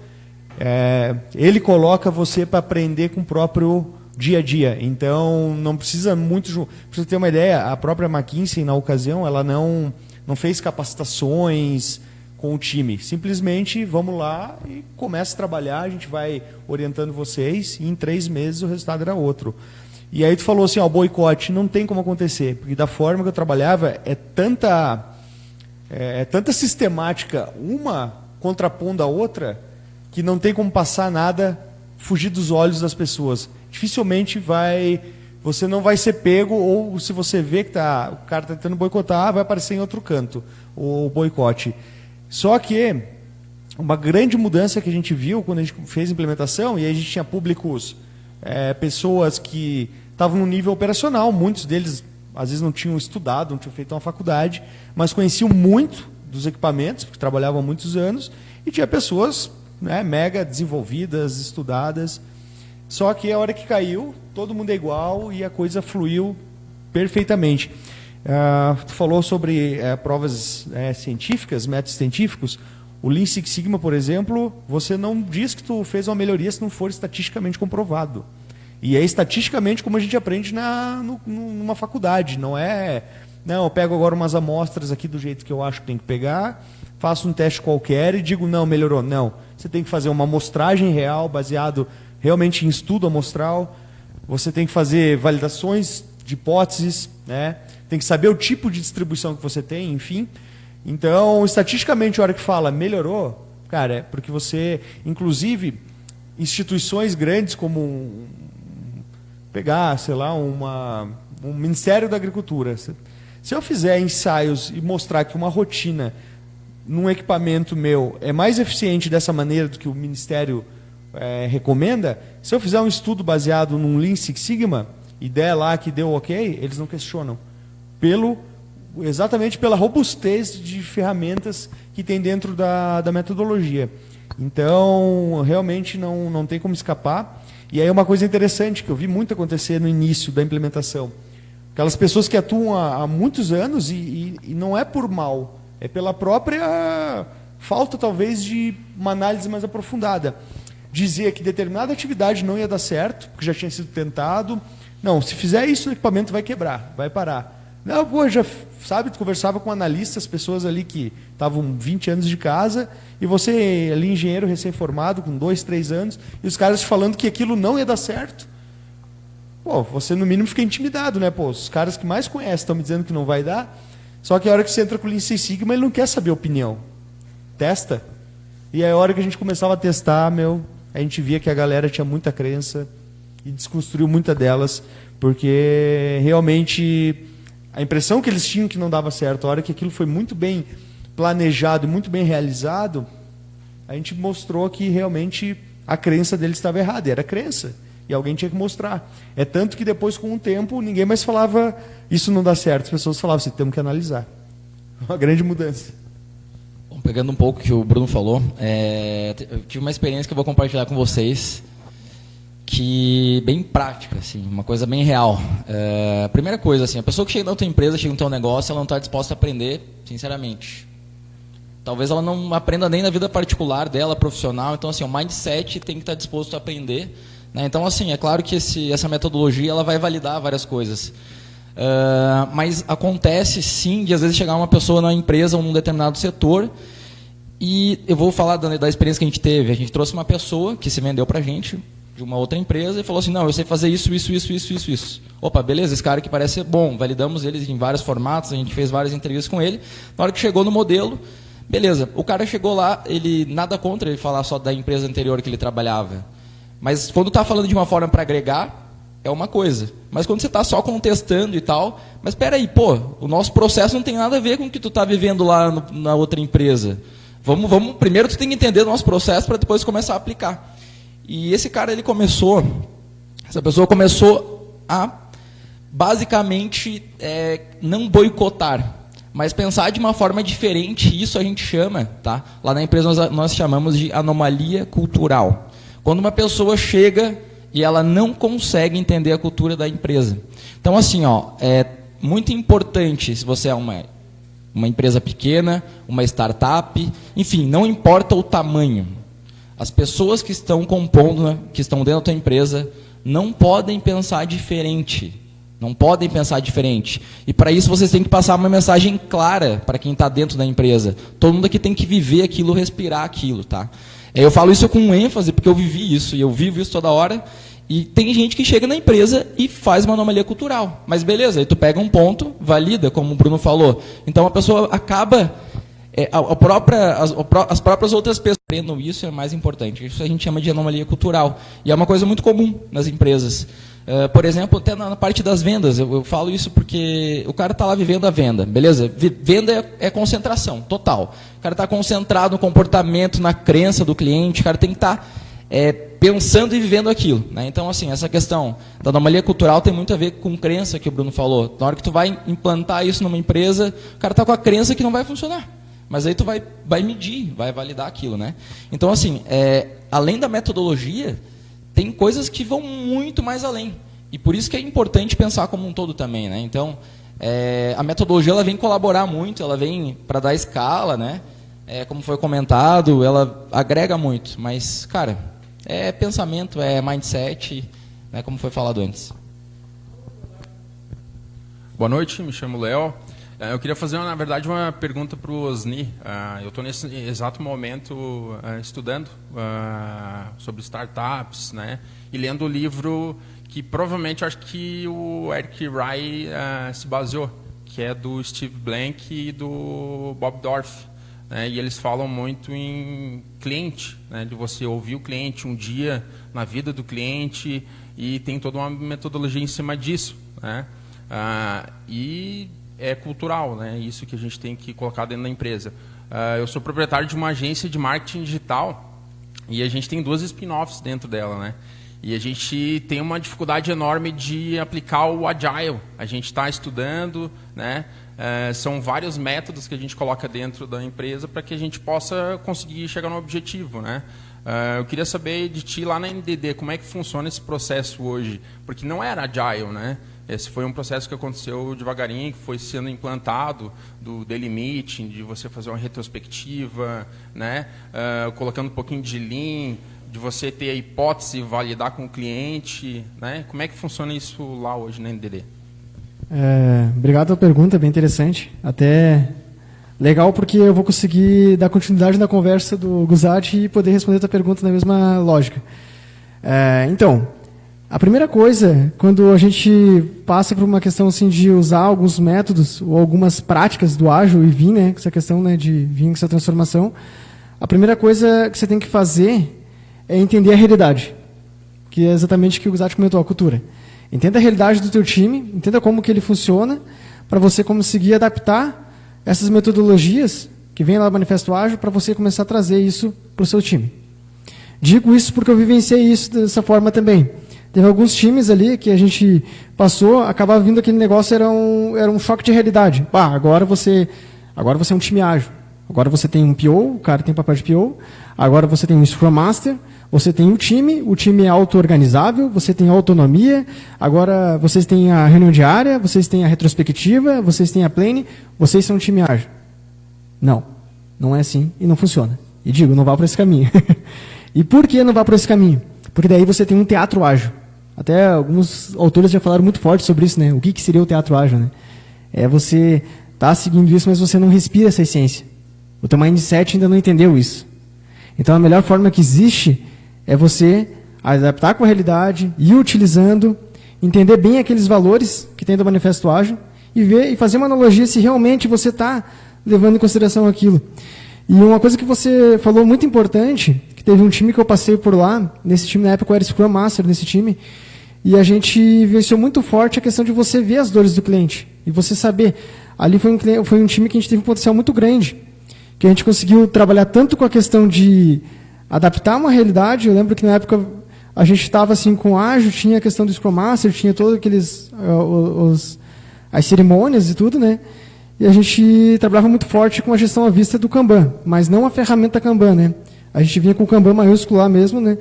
ele coloca você para aprender com o próprio dia a dia. Então, não precisa muito... Para você ter uma ideia, a própria McKinsey, na ocasião, ela não fez capacitações com o time. Simplesmente, vamos lá e começa a trabalhar, a gente vai orientando vocês, e em 3 meses o resultado era outro. E aí tu falou assim, o boicote não tem como acontecer, porque da forma que eu trabalhava, é tanta sistemática, uma contrapondo a outra, que não tem como passar nada, fugir dos olhos das pessoas. Dificilmente você não vai ser pego, ou se você vê que o cara está tentando boicotar, vai aparecer em outro canto, o boicote. Só que uma grande mudança que a gente viu quando a gente fez a implementação, e aí a gente tinha públicos, pessoas que estavam no nível operacional, muitos deles às vezes não tinham estudado, não tinham feito uma faculdade, mas conheciam muito dos equipamentos, porque trabalhavam há muitos anos, e tinha pessoas mega desenvolvidas, estudadas. Só que a hora que caiu, todo mundo é igual e a coisa fluiu perfeitamente. Tu falou sobre provas científicas, métodos científicos. O Lean Six Sigma, por exemplo, você não diz que tu fez uma melhoria se não for estatisticamente comprovado. E é estatisticamente como a gente aprende numa faculdade. Não, eu pego agora umas amostras aqui do jeito que eu acho que tem que pegar, faço um teste qualquer e digo, não, melhorou. Não, você tem que fazer uma amostragem real, baseado realmente em estudo amostral. Você tem que fazer validações de hipóteses, né? Tem que saber o tipo de distribuição que você tem, enfim. Então, estatisticamente, a hora que fala melhorou, cara, é porque você, inclusive, instituições grandes como pegar, sei lá, um Ministério da Agricultura. Se eu fizer ensaios e mostrar que uma rotina num equipamento meu é mais eficiente dessa maneira do que o Ministério recomenda, se eu fizer um estudo baseado num Lean Six Sigma e der lá que deu ok, eles não questionam. Exatamente pela robustez de ferramentas que tem dentro da metodologia. Então, realmente não tem como escapar. E aí uma coisa interessante que eu vi muito acontecer no início da implementação. Aquelas pessoas que atuam há muitos anos e não é por mal, é pela própria falta, talvez, de uma análise mais aprofundada. Dizia que determinada atividade não ia dar certo, porque já tinha sido tentado. Não, se fizer isso, o equipamento vai quebrar, vai parar. Não, pô, já sabe, tu conversava com analistas, pessoas ali que estavam 20 anos de casa, e você ali, engenheiro recém-formado, com 2, 3 anos, e os caras te falando que aquilo não ia dar certo. Pô, você no mínimo fica intimidado, né? Pô, os caras que mais conhecem estão me dizendo que não vai dar, só que a hora que você entra com o Lean Six Sigma, ele não quer saber a opinião. Testa. E aí, a hora que a gente começava a testar, a gente via que a galera tinha muita crença e desconstruiu muita delas, porque realmente a impressão que eles tinham que não dava certo, a hora que aquilo foi muito bem planejado e muito bem realizado, a gente mostrou que realmente a crença deles estava errada, era crença, e alguém tinha que mostrar. É tanto que depois, com o tempo, ninguém mais falava isso não dá certo, as pessoas falavam assim, temos que analisar. Uma grande mudança. Bom, pegando um pouco o que o Bruno falou, eu tive uma experiência que eu vou compartilhar com vocês, que bem prática, assim, uma coisa bem real. A primeira coisa, assim, a pessoa que chega na tua empresa, chega no teu negócio, ela não está disposta a aprender, sinceramente. Talvez ela não aprenda nem na vida particular dela, profissional. Então, assim, o mindset tem que estar disposto a aprender, né? Então, assim, é claro que essa metodologia ela vai validar várias coisas. Mas acontece, sim, de às vezes chegar uma pessoa na empresa ou num determinado setor, e eu vou falar da experiência que a gente teve. A gente trouxe uma pessoa que se vendeu para a gente, de uma outra empresa, e falou assim, não, eu sei fazer isso. Opa, beleza, esse cara que parece ser bom, validamos eles em vários formatos, a gente fez várias entrevistas com ele. Na hora que chegou no modelo, beleza, o cara chegou lá, ele nada contra ele falar só da empresa anterior que ele trabalhava, mas quando está falando de uma forma para agregar, é uma coisa. Mas quando você está só contestando e tal, mas espera aí, pô, o nosso processo não tem nada a ver com o que tu está vivendo lá na outra empresa. Vamos, primeiro tu tem que entender o nosso processo para depois começar a aplicar. E esse cara, essa pessoa começou a, basicamente, não boicotar, mas pensar de uma forma diferente. Isso a gente chama, tá? Lá na empresa nós chamamos de anomalia cultural. Quando uma pessoa chega e ela não consegue entender a cultura da empresa. Então, assim, é muito importante, se você é uma empresa pequena, uma startup, enfim, não importa o tamanho. As pessoas que estão compondo, né, que estão dentro da tua empresa, não podem pensar diferente. Não podem pensar diferente. E para isso vocês têm que passar uma mensagem clara para quem está dentro da empresa. Todo mundo aqui tem que viver aquilo, respirar aquilo. Tá? Eu falo isso com ênfase porque eu vivi isso, e eu vivo isso toda hora. E tem gente que chega na empresa e faz uma anomalia cultural. Mas beleza, aí tu pega um ponto, valida, como o Bruno falou. Então a pessoa acaba... as próprias outras pessoas aprendam isso, é mais importante. Isso a gente chama de anomalia cultural. E é uma coisa muito comum nas empresas. Por exemplo, até na parte das vendas, eu falo isso porque o cara está lá vivendo a venda, beleza? Venda é concentração, total. O cara está concentrado no comportamento, na crença do cliente, o cara tem que estar pensando e vivendo aquilo. Né? Então, assim, essa questão da anomalia cultural tem muito a ver com crença, que o Bruno falou. Na hora que tu vai implantar isso numa empresa, o cara está com a crença que não vai funcionar. Mas aí tu vai medir, vai validar aquilo, né? Então, assim, além da metodologia, tem coisas que vão muito mais além. E por isso que é importante pensar como um todo também, né? Então, a metodologia ela vem colaborar muito, ela vem para dar escala, né? Como foi comentado, ela agrega muito. Mas, cara, é pensamento, é mindset, né? Como foi falado antes. Boa noite, me chamo Léo. Eu queria fazer, na verdade, uma pergunta para o Osni. Eu estou nesse exato momento estudando sobre startups, né, e lendo o livro que provavelmente acho que o Eric Rai se baseou, que é do Steve Blank e do Bob Dorff. Né, e eles falam muito em cliente, né, de você ouvir o cliente um dia na vida do cliente, e tem toda uma metodologia em cima disso. Né, e é cultural, né? Isso que a gente tem que colocar dentro da empresa. Eu sou proprietário de uma agência de marketing digital e a gente tem 2 spin-offs dentro dela, né? E a gente tem uma dificuldade enorme de aplicar o Agile. A gente está estudando, né? São vários métodos que a gente coloca dentro da empresa para que a gente possa conseguir chegar no objetivo, né? Eu queria saber de ti lá na NDD, como é que funciona esse processo hoje? Porque não era Agile, né? Esse foi um processo que aconteceu devagarinho, que foi sendo implantado do daily meeting, de você fazer uma retrospectiva, né? Colocando um pouquinho de lean, de você ter a hipótese, validar com o cliente, né? Como é que funciona isso lá hoje na NDD? Obrigado pela pergunta, bem interessante. Até legal porque eu vou conseguir dar continuidade na conversa do Guzatti e poder responder a tua pergunta na mesma lógica. Então, a primeira coisa, quando a gente passa por uma questão assim, de usar alguns métodos ou algumas práticas do ágil e Lean, né, essa questão, né, de Lean, essa transformação, a primeira coisa que você tem que fazer é entender a realidade, que é exatamente o que o Guzatti comentou, a cultura. Entenda a realidade do teu time, entenda como que ele funciona, para você conseguir adaptar essas metodologias que vem lá do Manifesto Ágil, para você começar a trazer isso para o seu time. Digo isso porque eu vivenciei isso dessa forma também. Teve alguns times ali que a gente passou, acabava vindo aquele negócio, era um choque de realidade. Agora você é um time ágil. Agora você tem um PO, o cara tem papel de PO. Agora você tem um Scrum Master. Você tem o time é auto-organizável, você tem autonomia. Agora vocês têm a reunião diária, vocês têm a retrospectiva, vocês têm a plane. Vocês são um time ágil. Não é assim e não funciona. E digo, não vá por esse caminho. E por que não vá por esse caminho? Porque daí você tem um teatro ágil. Até alguns autores já falaram muito forte sobre isso, né? O que seria o teatro ágil, né? Você tá seguindo isso, mas você não respira essa essência. O teu mindset ainda não entendeu isso. Então a melhor forma que existe é você adaptar com a realidade, ir utilizando, entender bem aqueles valores que tem do Manifesto Ágil e ver e fazer uma analogia se realmente você está levando em consideração aquilo. E uma coisa que você falou muito importante, que teve um time que eu passei por lá, nesse time na época eu era Scrum Master nesse time, e a gente vivenciou muito forte a questão de você ver as dores do cliente e você saber. Ali foi um time que a gente teve um potencial muito grande, que a gente conseguiu trabalhar tanto com a questão de adaptar uma realidade. Eu lembro que na época a gente estava assim com ágil, tinha a questão do Scrum Master, tinha todos aqueles as cerimônias e tudo, né? E a gente trabalhava muito forte com a gestão à vista do Kanban, mas não a ferramenta Kanban, né? A gente vinha com o Kanban maiúsculo lá mesmo, né?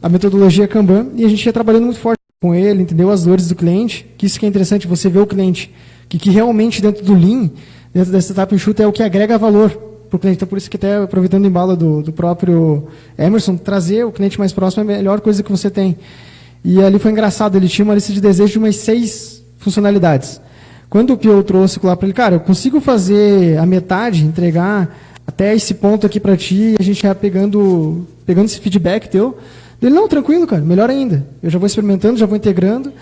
A metodologia Kanban, e a gente ia trabalhando muito forte com ele, entendeu as dores do cliente, que isso que é interessante, você vê o cliente, que realmente dentro do Lean, dentro dessa etapa enxuta, é o que agrega valor para o cliente. Então, por isso que até aproveitando o embalo do próprio Emerson, trazer o cliente mais próximo é a melhor coisa que você tem. E ali foi engraçado, ele tinha uma lista de desejos de umas 6 funcionalidades. Quando o PO trouxe lá para ele, cara, eu consigo fazer a metade, entregar até esse ponto aqui para ti, e a gente já pegando esse feedback teu. Ele, não, tranquilo, cara, melhor ainda. Eu já vou experimentando, já vou integrando.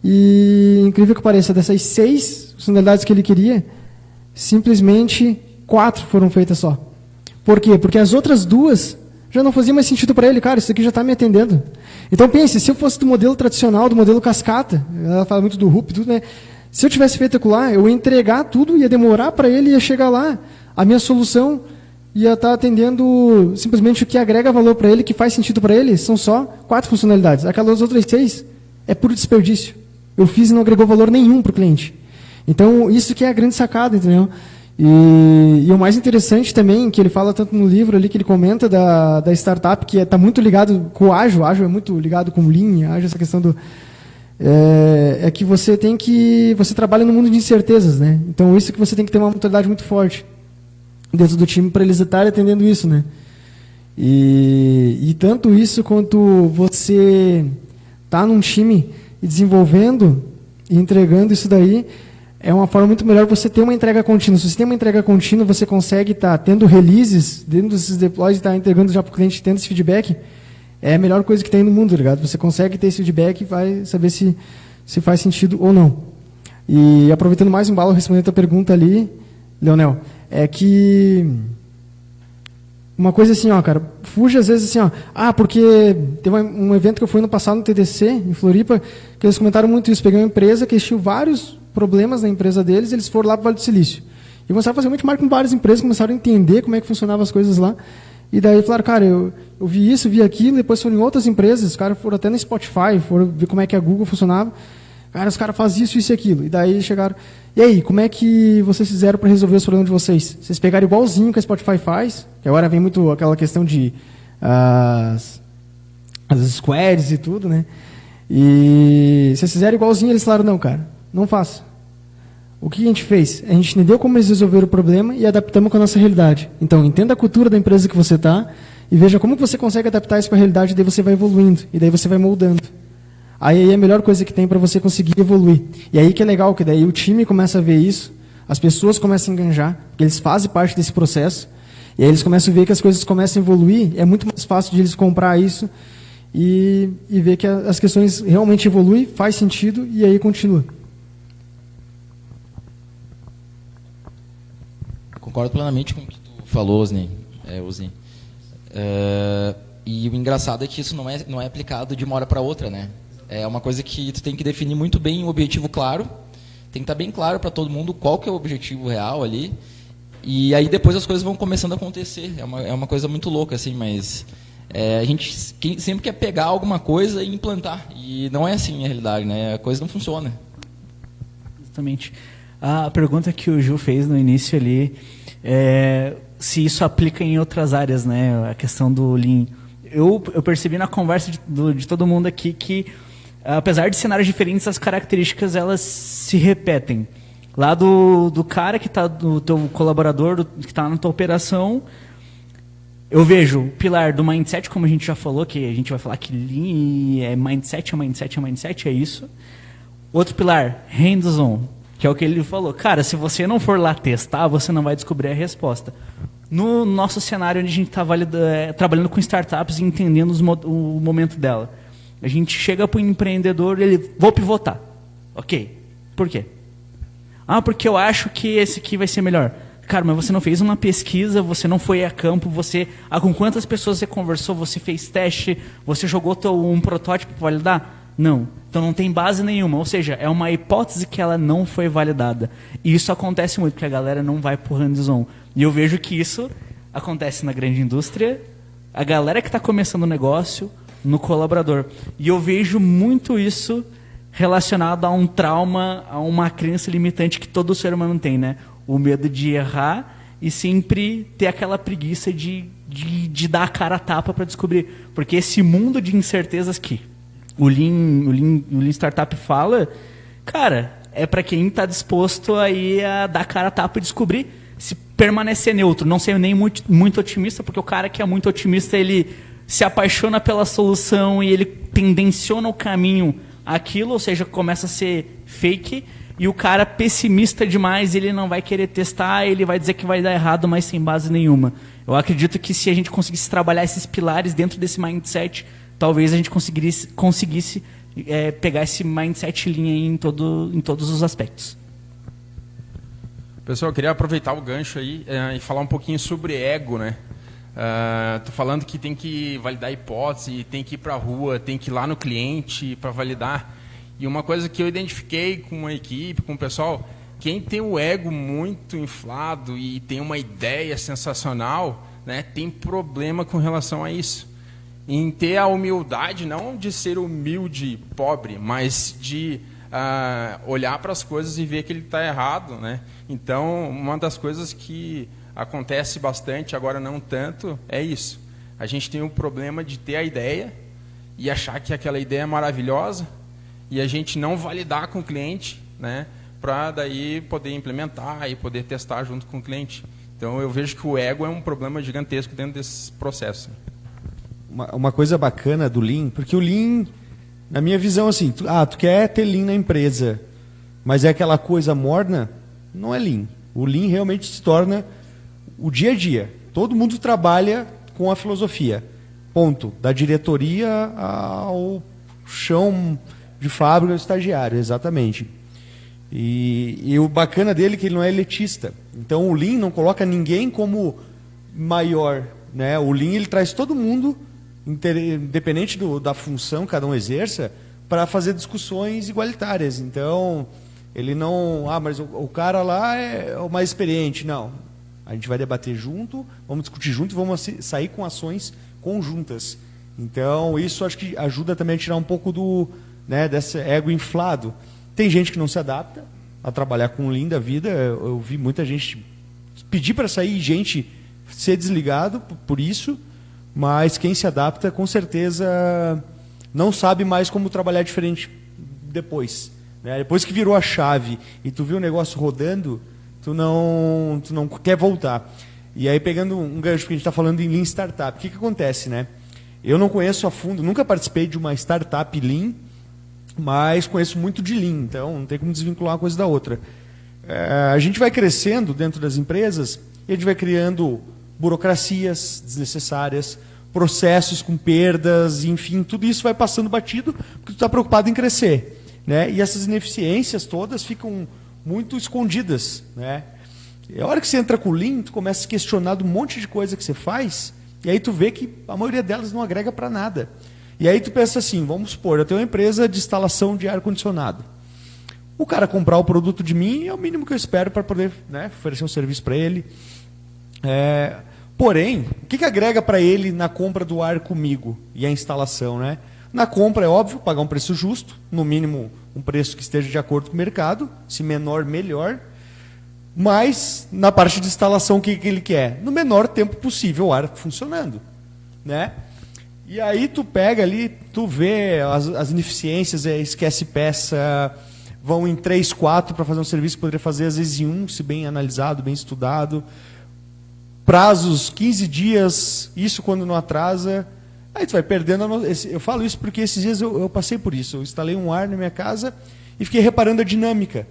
E, incrível que pareça, dessas 6 funcionalidades que ele queria, simplesmente 4 foram feitas só. Por quê? Porque as outras 2 já não faziam mais sentido para ele. Cara, isso aqui já está me atendendo. Então, pense, se eu fosse do modelo tradicional, do modelo cascata, ela fala muito do RUP e tudo, né? Se eu tivesse feito aquilo lá, eu ia entregar tudo, ia demorar para ele, ia chegar lá. A minha solução ia estar atendendo simplesmente o que agrega valor para ele, que faz sentido para ele, são só 4 funcionalidades. Aquelas outras 6 é puro desperdício. Eu fiz e não agregou valor nenhum para o cliente. Então, isso que é a grande sacada, entendeu? E o mais interessante também, que ele fala tanto no livro ali, que ele comenta da startup, que está muito ligado com o ágil é muito ligado com o Lean, ágil, essa questão do... É que você trabalha no mundo de incertezas, né? Então, isso que você tem que ter uma mentalidade muito forte dentro do time para eles estarem atendendo isso, né? E tanto isso quanto você tá num time e desenvolvendo e entregando isso daí, é uma forma muito melhor você ter uma entrega contínua. Se você tem uma entrega contínua, você consegue estar tendo releases dentro desses deploys e estar entregando já para o cliente, tendo esse feedback, é a melhor coisa que tem no mundo, ligado? Você consegue ter esse feedback e vai saber se faz sentido ou não. E aproveitando mais um embalo, respondendo a tua pergunta ali, Leonel, é que uma coisa assim, ó, cara, fuge às vezes assim, ó, porque teve um evento que eu fui no passado no TDC, em Floripa, que eles comentaram muito isso. Peguei uma empresa que tinha vários problemas na empresa deles, eles foram lá para o Vale do Silício. E começaram a fazer muito marketing com várias empresas, começaram a entender como é que funcionavam as coisas lá. E daí falaram, cara, eu vi isso, vi aquilo, depois foram em outras empresas, os caras foram até no Spotify, foram ver como é que a Google funcionava. Cara, os caras fazem isso e aquilo. E daí chegaram, e aí, como é que vocês fizeram para resolver os problemas de vocês? Vocês pegaram igualzinho que a Spotify faz, que agora vem muito aquela questão de as squads e tudo, né? E se vocês fizerem igualzinho, eles falaram, não, cara, não faça. O que a gente fez? A gente entendeu como eles resolveram o problema e adaptamos com a nossa realidade. Então, entenda a cultura da empresa que você está e veja como você consegue adaptar isso para a realidade, e daí você vai evoluindo, e daí você vai moldando. Aí é a melhor coisa que tem para você conseguir evoluir. E aí que é legal, que daí o time começa a ver isso, as pessoas começam a enganjar, porque eles fazem parte desse processo, e aí eles começam a ver que as coisas começam a evoluir, é muito mais fácil de eles comprar isso e ver que as questões realmente evoluem, faz sentido, e aí continua. Concordo plenamente com o que tu falou, Osni. E o engraçado é que isso não é aplicado de uma hora para outra, né? É uma coisa que tu tem que definir muito bem um objetivo claro, tem que estar bem claro para todo mundo qual que é o objetivo real ali, e aí depois as coisas vão começando a acontecer. É uma coisa muito louca, assim, mas a gente sempre quer pegar alguma coisa e implantar, e não é assim a realidade, né? A coisa não funciona. Exatamente. A pergunta que o Gil fez no início ali, se isso aplica em outras áreas, né? A questão do Lean. Eu percebi na conversa de todo mundo aqui que, apesar de cenários diferentes, as características elas se repetem. Lá do cara que está, do teu colaborador, que está na tua operação, eu vejo o pilar do mindset, como a gente já falou, que a gente vai falar que Lean é mindset, é isso. Outro pilar, hands-on, que é o que ele falou. Cara, se você não for lá testar, você não vai descobrir a resposta. No nosso cenário, onde a gente está trabalhando com startups e entendendo o momento dela, a gente chega para o empreendedor e ele, vou pivotar. Ok. Por quê? Porque eu acho que esse aqui vai ser melhor. Cara, mas você não fez uma pesquisa, você não foi a campo, com quantas pessoas você conversou, você fez teste, você jogou um protótipo para validar? Não. Então não tem base nenhuma, ou seja, é uma hipótese que ela não foi validada. E isso acontece muito, porque a galera não vai pro hands-on. E eu vejo que isso acontece na grande indústria, a galera que está começando o negócio, no colaborador. E eu vejo muito isso relacionado a um trauma, a uma crença limitante que todo ser humano tem, né? O medo de errar e sempre ter aquela preguiça de dar a cara a tapa para descobrir. Porque esse mundo de incertezas que o Lean Startup fala, cara, é para quem está disposto aí a dar cara a tapa e descobrir, se permanecer neutro, não ser nem muito otimista, porque o cara que é muito otimista, ele se apaixona pela solução e ele tendenciona o caminho àquilo, ou seja, começa a ser fake, e o cara pessimista demais, ele não vai querer testar, ele vai dizer que vai dar errado, mas sem base nenhuma. Eu acredito que se a gente conseguisse trabalhar esses pilares dentro desse mindset, talvez a gente conseguisse pegar esse mindset linha em todos os aspectos. Pessoal, eu queria aproveitar o gancho aí e falar um pouquinho sobre ego, né? Tô falando que tem que validar a hipótese, tem que ir para a rua, tem que ir lá no cliente para validar. E uma coisa que eu identifiquei com a equipe, com o pessoal, quem tem o ego muito inflado e tem uma ideia sensacional, né, tem problema com relação a isso. Em ter a humildade, não de ser humilde, pobre, mas de olhar para as coisas e ver que ele está errado, né? Então, uma das coisas que acontece bastante, agora não tanto, é isso. A gente tem o problema de ter a ideia e achar que aquela ideia é maravilhosa e a gente não validar com o cliente, né? Para daí poder implementar e poder testar junto com o cliente. Então, eu vejo que o ego é um problema gigantesco dentro desse processo. Uma coisa bacana do Lean, porque o Lean, na minha visão, assim, tu quer ter Lean na empresa, mas é aquela coisa morna, não é Lean. O Lean realmente se torna o dia a dia. Todo mundo trabalha com a filosofia. Ponto. Da diretoria ao chão de fábrica do estagiário, exatamente. E o bacana dele é que ele não é elitista. Então o Lean não coloca ninguém como maior, né? O Lean ele traz todo mundo, independente da função que cada um exerça, para fazer discussões igualitárias. Então ele não... mas o cara lá é o mais experiente. Não. A gente vai debater junto, vamos discutir junto e vamos sair com ações conjuntas. Então isso acho que ajuda também a tirar um pouco desse ego inflado. Tem gente que não se adapta a trabalhar com o Lean da vida. Eu vi muita gente pedir para sair, gente ser desligado por isso, mas quem se adapta, com certeza, não sabe mais como trabalhar diferente depois. Né? Depois que virou a chave e tu viu o negócio rodando, tu não quer voltar. E aí, pegando um gancho, porque a gente está falando em Lean Startup, o que acontece, né? Eu não conheço a fundo, nunca participei de uma startup Lean, mas conheço muito de Lean, então não tem como desvincular uma coisa da outra. A gente vai crescendo dentro das empresas e a gente vai criando burocracias desnecessárias, processos com perdas, enfim, tudo isso vai passando batido porque tu está preocupado em crescer. Né? E essas ineficiências todas ficam muito escondidas. Né? E a hora que você entra com o Lean, tu começa a se questionar de um monte de coisa que você faz, e aí tu vê que a maioria delas não agrega para nada. E aí tu pensa assim, vamos supor, eu tenho uma empresa de instalação de ar-condicionado. O cara comprar o produto de mim é o mínimo que eu espero para poder, né, oferecer um serviço para ele. Porém, o que agrega para ele na compra do ar comigo e a instalação? Né? Na compra, é óbvio, pagar um preço justo, no mínimo um preço que esteja de acordo com o mercado, se menor, melhor. Mas, na parte de instalação, o que ele quer? No menor tempo possível, o ar funcionando. Né? E aí tu pega ali, tu vê as ineficiências, esquece peça, vão em 3, 4 para fazer um serviço que poderia fazer às vezes em 1, se bem analisado, bem estudado. Prazos, 15 dias, isso quando não atrasa. Aí tu vai perdendo. Eu falo isso porque esses dias eu passei por isso. Eu instalei um ar na minha casa e fiquei reparando a dinâmica.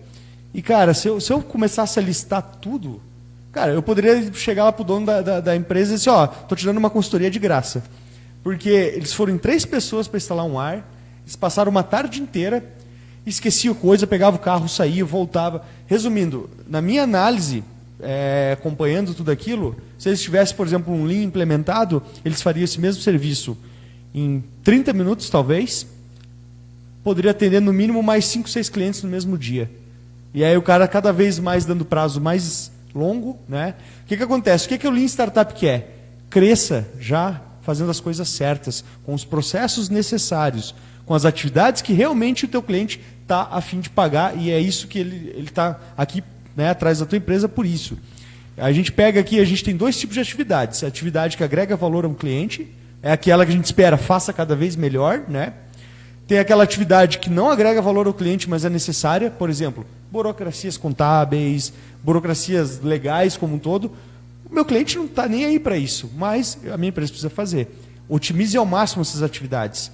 E, cara, se eu começasse a listar tudo, cara, eu poderia chegar lá pro dono da empresa e dizer, tô te dando uma consultoria de graça. Porque eles foram em 3 pessoas para instalar um ar, eles passaram uma tarde inteira, esqueciam coisa, pegava o carro, saía, voltava. Resumindo, na minha análise, acompanhando tudo aquilo, se eles tivessem, por exemplo, um Lean implementado, eles fariam esse mesmo serviço em 30 minutos, talvez, poderia atender no mínimo mais 5, 6 clientes no mesmo dia. E aí o cara cada vez mais dando prazo mais longo. Né? O que acontece? O que o Lean Startup quer? Cresça já fazendo as coisas certas, com os processos necessários, com as atividades que realmente o teu cliente está a fim de pagar, e é isso que ele está aqui, né, atrás da tua empresa por isso. A gente pega aqui, a gente tem 2 tipos de atividades. A atividade que agrega valor ao cliente, é aquela que a gente espera faça cada vez melhor. Né? Tem aquela atividade que não agrega valor ao cliente, mas é necessária, por exemplo, burocracias contábeis, burocracias legais como um todo. O meu cliente não está nem aí para isso, mas a minha empresa precisa fazer. Otimize ao máximo essas atividades.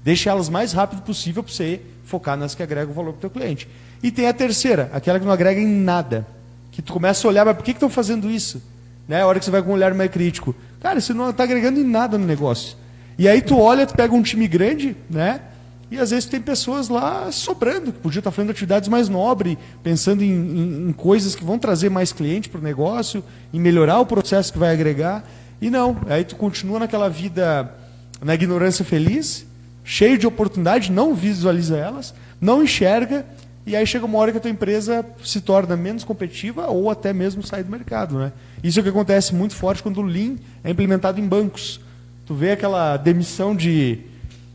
Deixe elas o mais rápido possível para você focar nas que agregam valor para o teu cliente. E tem a terceira, aquela que não agrega em nada. Que tu começa a olhar, mas por que estão fazendo isso? Né? A hora que você vai com um olhar mais crítico. Cara, você não está agregando em nada no negócio. E aí tu olha, tu pega um time grande, né? E às vezes tem pessoas lá sobrando, que podiam estar fazendo atividades mais nobres, pensando em coisas que vão trazer mais cliente para o negócio, em melhorar o processo que vai agregar. E não, aí tu continua naquela vida, na ignorância feliz, cheio de oportunidade, não visualiza elas, não enxerga, e aí chega uma hora que a tua empresa se torna menos competitiva ou até mesmo sai do mercado. Né? Isso é o que acontece muito forte quando o Lean é implementado em bancos. Tu vê aquela demissão de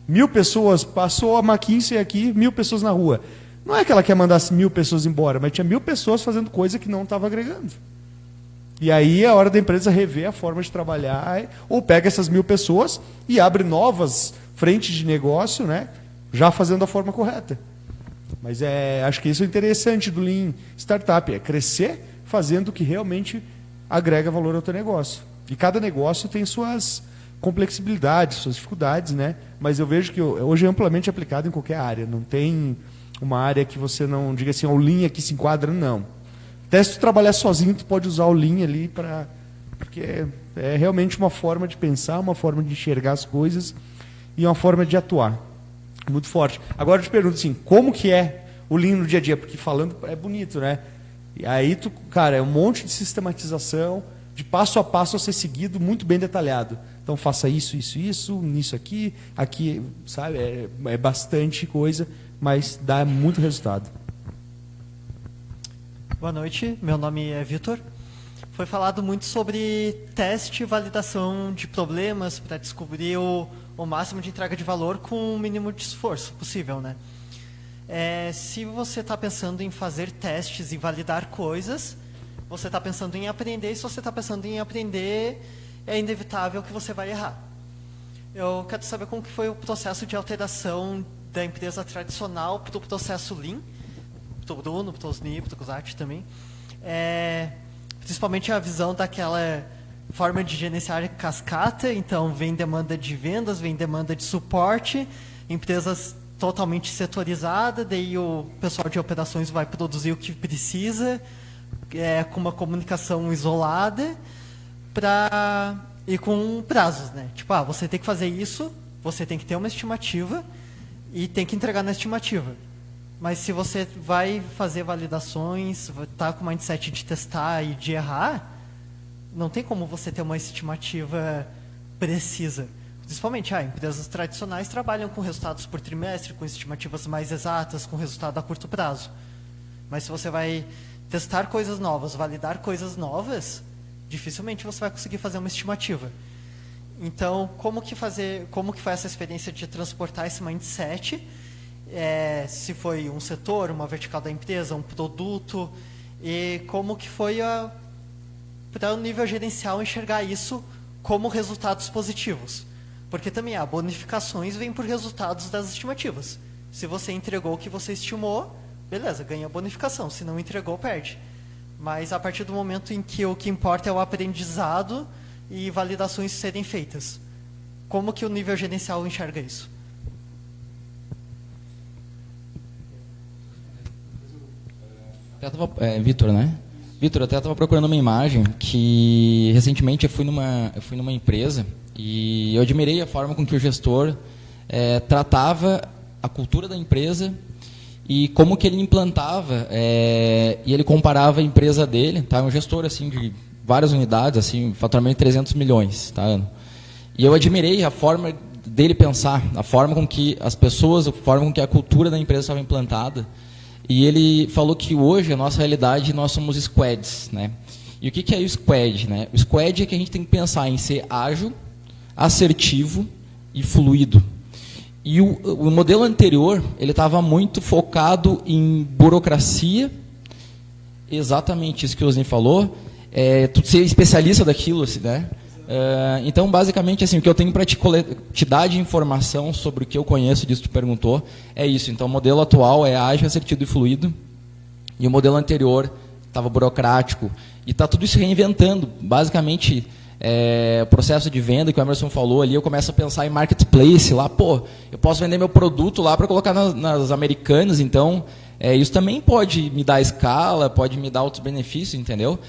1.000 pessoas, passou a McKinsey aqui, 1.000 pessoas na rua. Não é que ela quer mandar 1.000 pessoas embora, mas tinha 1.000 pessoas fazendo coisa que não estava agregando. E aí é a hora da empresa rever a forma de trabalhar, ou pega essas 1.000 pessoas e abre novas frentes de negócio, né, já fazendo da forma correta. Mas acho que isso é interessante do Lean Startup, é crescer fazendo o que realmente agrega valor ao teu negócio. E cada negócio tem suas complexibilidades, suas dificuldades, né? Mas eu vejo que hoje é amplamente aplicado em qualquer área. Não tem uma área que você não diga assim, o Lean aqui se enquadra, não. Até se tu trabalhar sozinho, tu pode usar o Lean ali porque é realmente uma forma de pensar, uma forma de enxergar as coisas e uma forma de atuar. Muito forte. Agora eu te pergunto assim, como que é o Lean no dia a dia? Porque falando é bonito, né? E aí, cara, é um monte de sistematização, de passo a passo a ser seguido, muito bem detalhado. Então faça isso, nisso aqui, sabe? É bastante coisa, mas dá muito resultado. Boa noite, meu nome é Vitor. Foi falado muito sobre teste e validação de problemas para descobrir o máximo de entrega de valor com o mínimo de esforço possível, né? Se você está pensando em fazer testes e validar coisas, você está pensando em aprender, e se você está pensando em aprender, é inevitável que você vai errar. Eu quero saber como que foi o processo de alteração da empresa tradicional para o processo Lean, para o Bruno, para o Osni, para o Guzatti também. Principalmente a visão daquela forma de gerenciar cascata, então vem demanda de vendas, vem demanda de suporte, empresas totalmente setorizadas, daí o pessoal de operações vai produzir o que precisa, com uma comunicação isolada, e com prazos, né? Tipo, você tem que fazer isso, você tem que ter uma estimativa e tem que entregar na estimativa. Mas se você vai fazer validações, tá com o mindset de testar e de errar, não tem como você ter uma estimativa precisa. Principalmente, empresas tradicionais trabalham com resultados por trimestre, com estimativas mais exatas, com resultado a curto prazo. Mas se você vai testar coisas novas, validar coisas novas, dificilmente você vai conseguir fazer uma estimativa. Então, como que foi essa experiência de transportar esse mindset? Se foi um setor, uma vertical da empresa, um produto, e como que foi para o nível gerencial enxergar isso como resultados positivos? Porque também bonificações vêm por resultados das estimativas. Se você entregou o que você estimou, beleza, ganha bonificação. Se não entregou, perde. Mas a partir do momento em que o que importa é o aprendizado e validações serem feitas, como que o nível gerencial enxerga isso? Vitor, né? Vitor, eu até estava procurando uma imagem que recentemente eu fui numa empresa e eu admirei a forma com que o gestor tratava a cultura da empresa e como que ele implantava e ele comparava a empresa dele, tá? Um gestor assim de várias unidades, assim, faturamento de 300 milhões, tá, ano? E eu admirei a forma dele pensar, a forma com que as pessoas, a forma com que a cultura da empresa estava implantada. E ele falou que hoje, a nossa realidade, nós somos squads, né? E o que é o squad, né? O squad é que a gente tem que pensar em ser ágil, assertivo e fluido. E o modelo anterior, ele estava muito focado em burocracia, exatamente isso que o Osni falou, tu ser especialista daquilo, assim, né? Então, basicamente, assim, o que eu tenho para te dar de informação sobre o que eu conheço disso que tu perguntou é isso. Então, o modelo atual é ágil, assertivo e fluido. E o modelo anterior estava burocrático. E está tudo isso reinventando. Basicamente, o processo de venda que o Emerson falou ali, eu começo a pensar em marketplace lá. Eu posso vender meu produto lá para colocar nas Americanas. Então, isso também pode me dar escala, pode me dar outros benefícios, entendeu?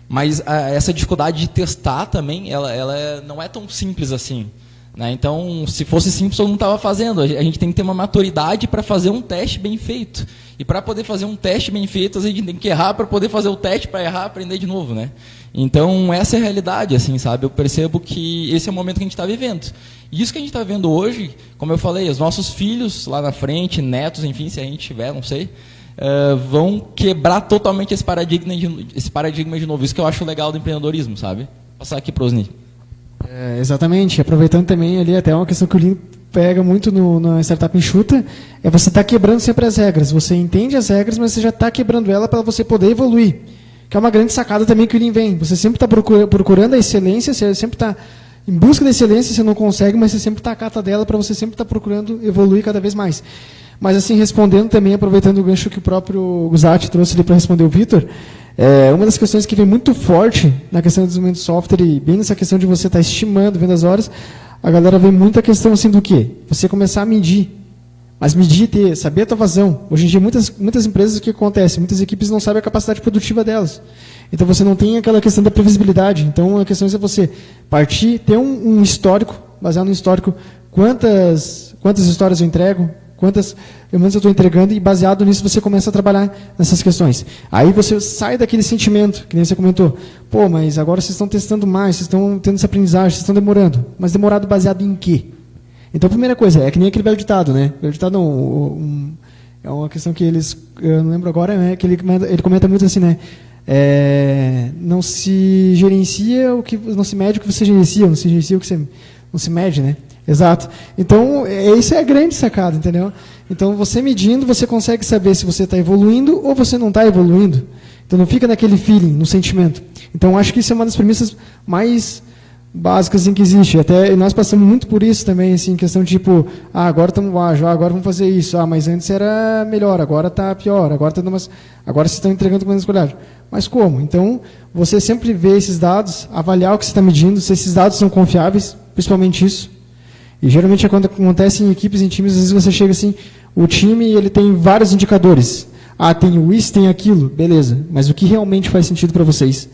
Mas essa dificuldade de testar também, ela não é tão simples assim, né? Então, se fosse simples, eu não estava fazendo. A gente tem que ter uma maturidade para fazer um teste bem feito. E para poder fazer um teste bem feito, a gente tem que errar para poder fazer o teste, para errar, aprender de novo, né? Então, essa é a realidade, assim, sabe? Eu percebo que esse é o momento que a gente está vivendo. E isso que a gente está vivendo hoje, como eu falei, os nossos filhos lá na frente, netos, enfim, se a gente tiver, não sei, vão quebrar totalmente esse paradigma de novo. Isso que eu acho legal do empreendedorismo, sabe? Vou passar aqui para o Osni. Exatamente. Aproveitando também ali, até uma questão que o Lean pega muito na startup enxuta, você está quebrando sempre as regras. Você entende as regras, mas você já está quebrando ela para você poder evoluir. Que é uma grande sacada também que o Lean vem. Você sempre está procurando a excelência, você sempre está em busca da excelência, você não consegue, mas você sempre está à cata dela para você sempre estar procurando evoluir cada vez mais. Mas, assim, respondendo também, aproveitando o gancho que o próprio Guzatti trouxe ali para responder o Vitor, uma das questões que vem muito forte na questão do desenvolvimento de software e bem nessa questão de você estar estimando, vendo as horas, a galera vê muito a questão assim do quê? Você começar a medir. Mas medir e saber a tua vazão. Hoje em dia, muitas empresas, o que acontece? Muitas equipes não sabem a capacidade produtiva delas. Então, você não tem aquela questão da previsibilidade. Então, a questão é você partir, ter um histórico, baseado no histórico, quantas histórias eu entrego, quantas demandas eu estou entregando, e baseado nisso você começa a trabalhar nessas questões. Aí você sai daquele sentimento, que nem você comentou, mas agora vocês estão testando mais, vocês estão tendo essa aprendizagem, vocês estão demorando. Mas demorado baseado em quê? Então, a primeira coisa, é que nem aquele velho ditado, né? O velho ditado é uma questão que eu não lembro agora, né? Que ele comenta muito assim, né? Não se gerencia o que não se mede o que você gerencia, não se gerencia o que você não se mede, né? Exato. Então, isso é a grande sacada, entendeu? Então, você medindo, você consegue saber se você está evoluindo ou você não está evoluindo. Então, não fica naquele feeling, no sentimento. Então, acho que isso é uma das premissas mais básicas assim, que existe. Até nós passamos muito por isso também, assim, questão de tipo, agora estamos ágil, agora vamos fazer isso, mas antes era melhor, agora está pior, agora vocês estão entregando com menos qualidade. Mas como? Então, você sempre vê esses dados, avaliar o que você está medindo, se esses dados são confiáveis, principalmente isso. E geralmente é quando acontece em equipes, em times, às vezes você chega assim, o time ele tem vários indicadores. Tem o isso, tem aquilo, beleza. Mas o que realmente faz sentido para vocês?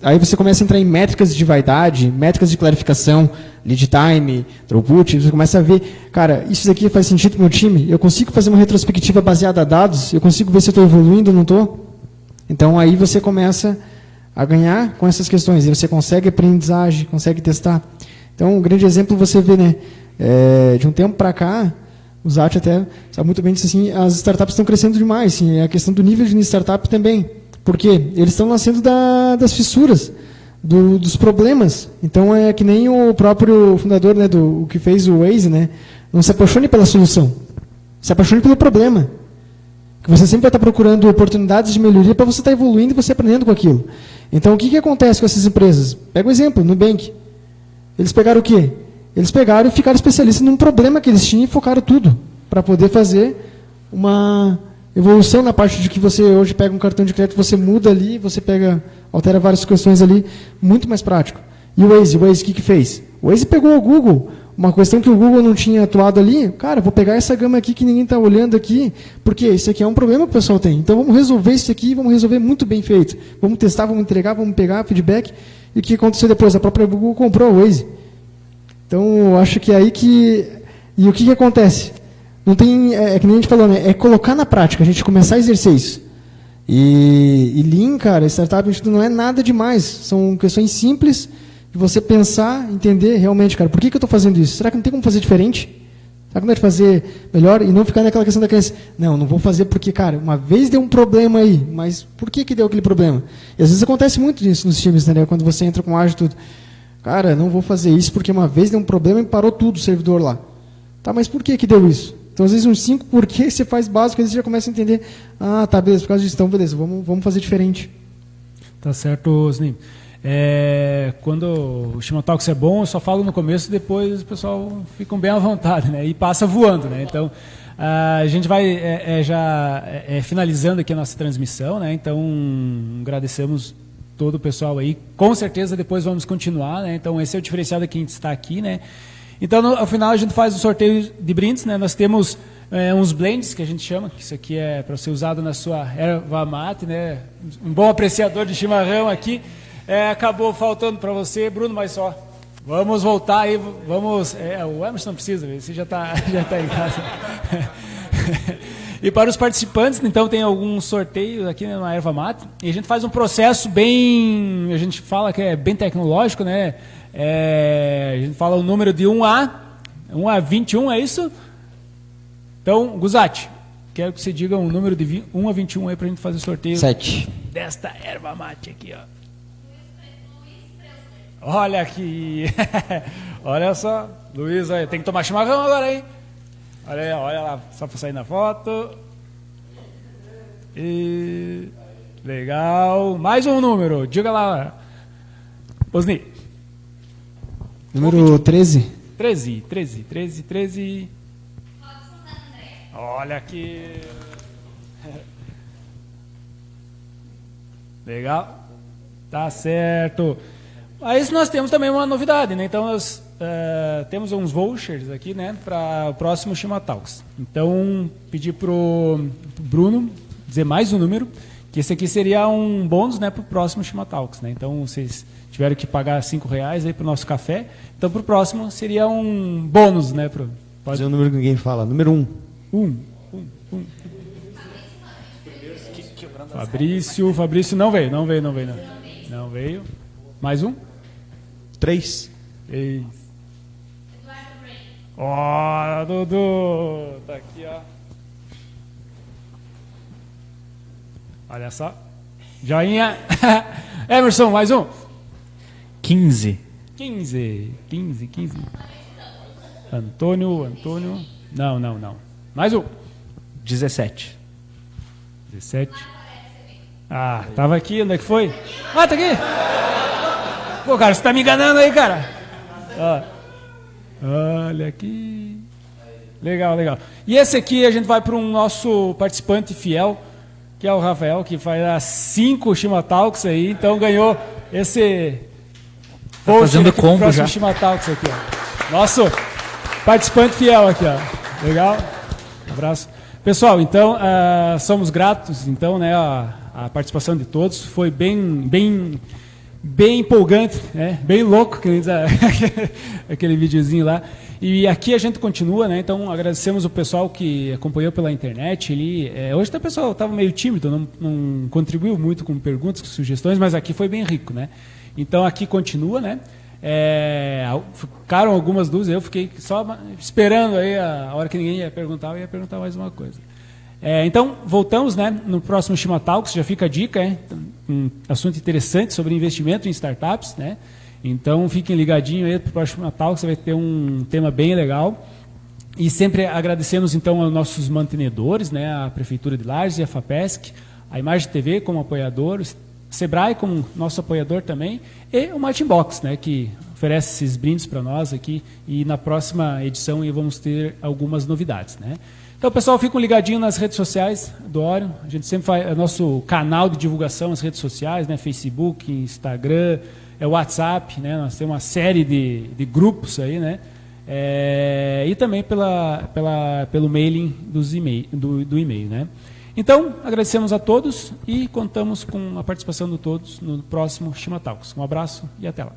Aí você começa a entrar em métricas de vaidade, métricas de clarificação, lead time, throughput, você começa a ver, cara, isso daqui faz sentido para o meu time? Eu consigo fazer uma retrospectiva baseada em dados? Eu consigo ver se eu estou evoluindo ou não estou? Então aí você começa a ganhar com essas questões, e você consegue aprendizagem, consegue testar. Então, um grande exemplo você vê, né, de um tempo para cá, o Zat até sabe muito bem disso, assim, as startups estão crescendo demais, assim, a questão do nível de startup também, porque eles estão nascendo das fissuras, dos problemas. Então, é que nem o próprio fundador, né, o que fez o Waze, né, não se apaixone pela solução, se apaixone pelo problema. Que você sempre vai estar procurando oportunidades de melhoria para você estar evoluindo e você aprendendo com aquilo. Então, o que acontece com essas empresas? Pega o exemplo, Nubank. Eles pegaram o quê? Eles pegaram e ficaram especialistas num problema que eles tinham e focaram tudo para poder fazer uma evolução na parte de que você hoje pega um cartão de crédito, você muda ali, você altera várias questões ali, muito mais prático. E o Waze o que fez? O Waze pegou o Google, uma questão que o Google não tinha atuado ali, cara, vou pegar essa gama aqui que ninguém está olhando aqui, porque isso aqui é um problema que o pessoal tem. Então vamos resolver isso aqui, vamos resolver muito bem feito. Vamos testar, vamos entregar, vamos pegar feedback. E o que aconteceu depois? A própria Google comprou o Waze. Então, eu acho que é aí que... E o que acontece? Não tem... É que nem a gente falou, né? É colocar na prática, a gente começar a exercer isso. E Lean, cara, startup não é nada demais. São questões simples de você pensar, entender realmente, cara, por que eu estou fazendo isso? Será que não tem como fazer diferente? Será que não dá de fazer melhor? E não ficar naquela questão da crença. Não vou fazer porque, cara, uma vez deu um problema aí, mas por que deu aquele problema? E às vezes acontece muito isso nos times, né? Quando você entra com ágil tudo. Cara, não vou fazer isso porque uma vez deu um problema e parou tudo o servidor lá. Tá, mas por que deu isso? Então, às vezes, uns 5 porquê você faz básico, às vezes você já começa a entender. Tá, beleza, por causa disso. Então, beleza, vamos fazer diferente. Tá certo, Slim. Quando o Shimatalks é bom, eu só falo no começo, depois o pessoal fica bem à vontade, né? E passa voando, né? Então, a gente vai finalizando aqui a nossa transmissão, né? Então, agradecemos todo o pessoal aí. Com certeza, depois vamos continuar, né? Então, esse é o diferencial de quem está aqui, né? Então, ao final, a gente faz um sorteio de brindes, né? Nós temos uns blends, que a gente chama, que isso aqui é para ser usado na sua erva mate, né? Um bom apreciador de chimarrão aqui. Acabou faltando para você, Bruno, mas só. Vamos voltar aí, vamos... o Emerson não precisa, você já tá em casa. E para os participantes, então, tem alguns sorteios aqui, né, na erva mate, e a gente faz um processo bem... A gente fala que é bem tecnológico, né? A gente fala o número de 1 a 21, é isso? Então, Guzatti, quero que você diga um número de 1 a 21 aí para a gente fazer o sorteio. 7. Desta erva mate aqui, ó. Olha aqui. Olha só. Luiz, aí, tem que tomar chimarrão agora, hein? Olha lá, só para sair na foto. E... Legal. Mais um número. Diga lá. Osni. Número 13. 13. Olha aqui. Legal. Tá certo. Aí nós temos também uma novidade, né? Então nós temos uns vouchers aqui, né, para o próximo Shimatalks. Então pedir pro Bruno dizer mais um número, que esse aqui seria um bônus, né, para o próximo Shimatalks, né? Então vocês tiveram que pagar R$5 aí para o nosso café. Então para o próximo seria um bônus, né? Pode dizer um número que ninguém fala. Número 1. Fabrício não veio. Não veio. Mais um? 3. Ó, Dudu. Tá aqui, ó. Olha só. Joinha. Emerson, mais um. 15. Antônio. Não. Mais um. 17. Tava aqui, onde é que foi? Tá aqui. Pô, cara, você tá me enganando aí, cara. Ó. Olha aqui. Legal, legal. E esse aqui a gente vai para um nosso participante fiel, que é o Rafael, que faz as 5 Shimatalks aí, então ganhou esse Tá fazendo combo próximo já. Shimatalks aqui, ó. Nosso participante fiel aqui, ó. Legal? Um abraço. Pessoal, então, somos gratos, então, né, a participação de todos. Foi bem empolgante, né? Bem louco, que diz aquele videozinho lá. E aqui a gente continua, né? Então agradecemos o pessoal que acompanhou pela internet. Hoje o pessoal estava meio tímido, não contribuiu muito com perguntas, com sugestões, mas aqui foi bem rico, né? Então aqui continua, né? Ficaram algumas dúvidas, eu fiquei só esperando aí a hora que ninguém ia perguntar, eu ia perguntar mais uma coisa. Então, voltamos, né, no próximo Shimatalks, já fica a dica, um assunto interessante sobre investimento em startups, né? Então, fiquem ligadinhos aí para o próximo Shimatalks, você vai ter um tema bem legal. E sempre agradecemos, então, aos nossos mantenedores, né, a Prefeitura de Lages e a FAPESC, a Imagem TV como apoiador, o Sebrae como nosso apoiador também, e o Martin Box, né, que oferece esses brindes para nós aqui, e na próxima edição vamos ter algumas novidades, né? Então, pessoal, fiquem ligadinhos nas redes sociais do Orion. A gente sempre faz nosso canal de divulgação nas redes sociais, né? Facebook, Instagram, WhatsApp, né? Nós temos uma série de grupos aí, né? E também pelo mailing do e-mail, né? Então, agradecemos a todos e contamos com a participação de todos no próximo Shimatalks. Um abraço e até lá.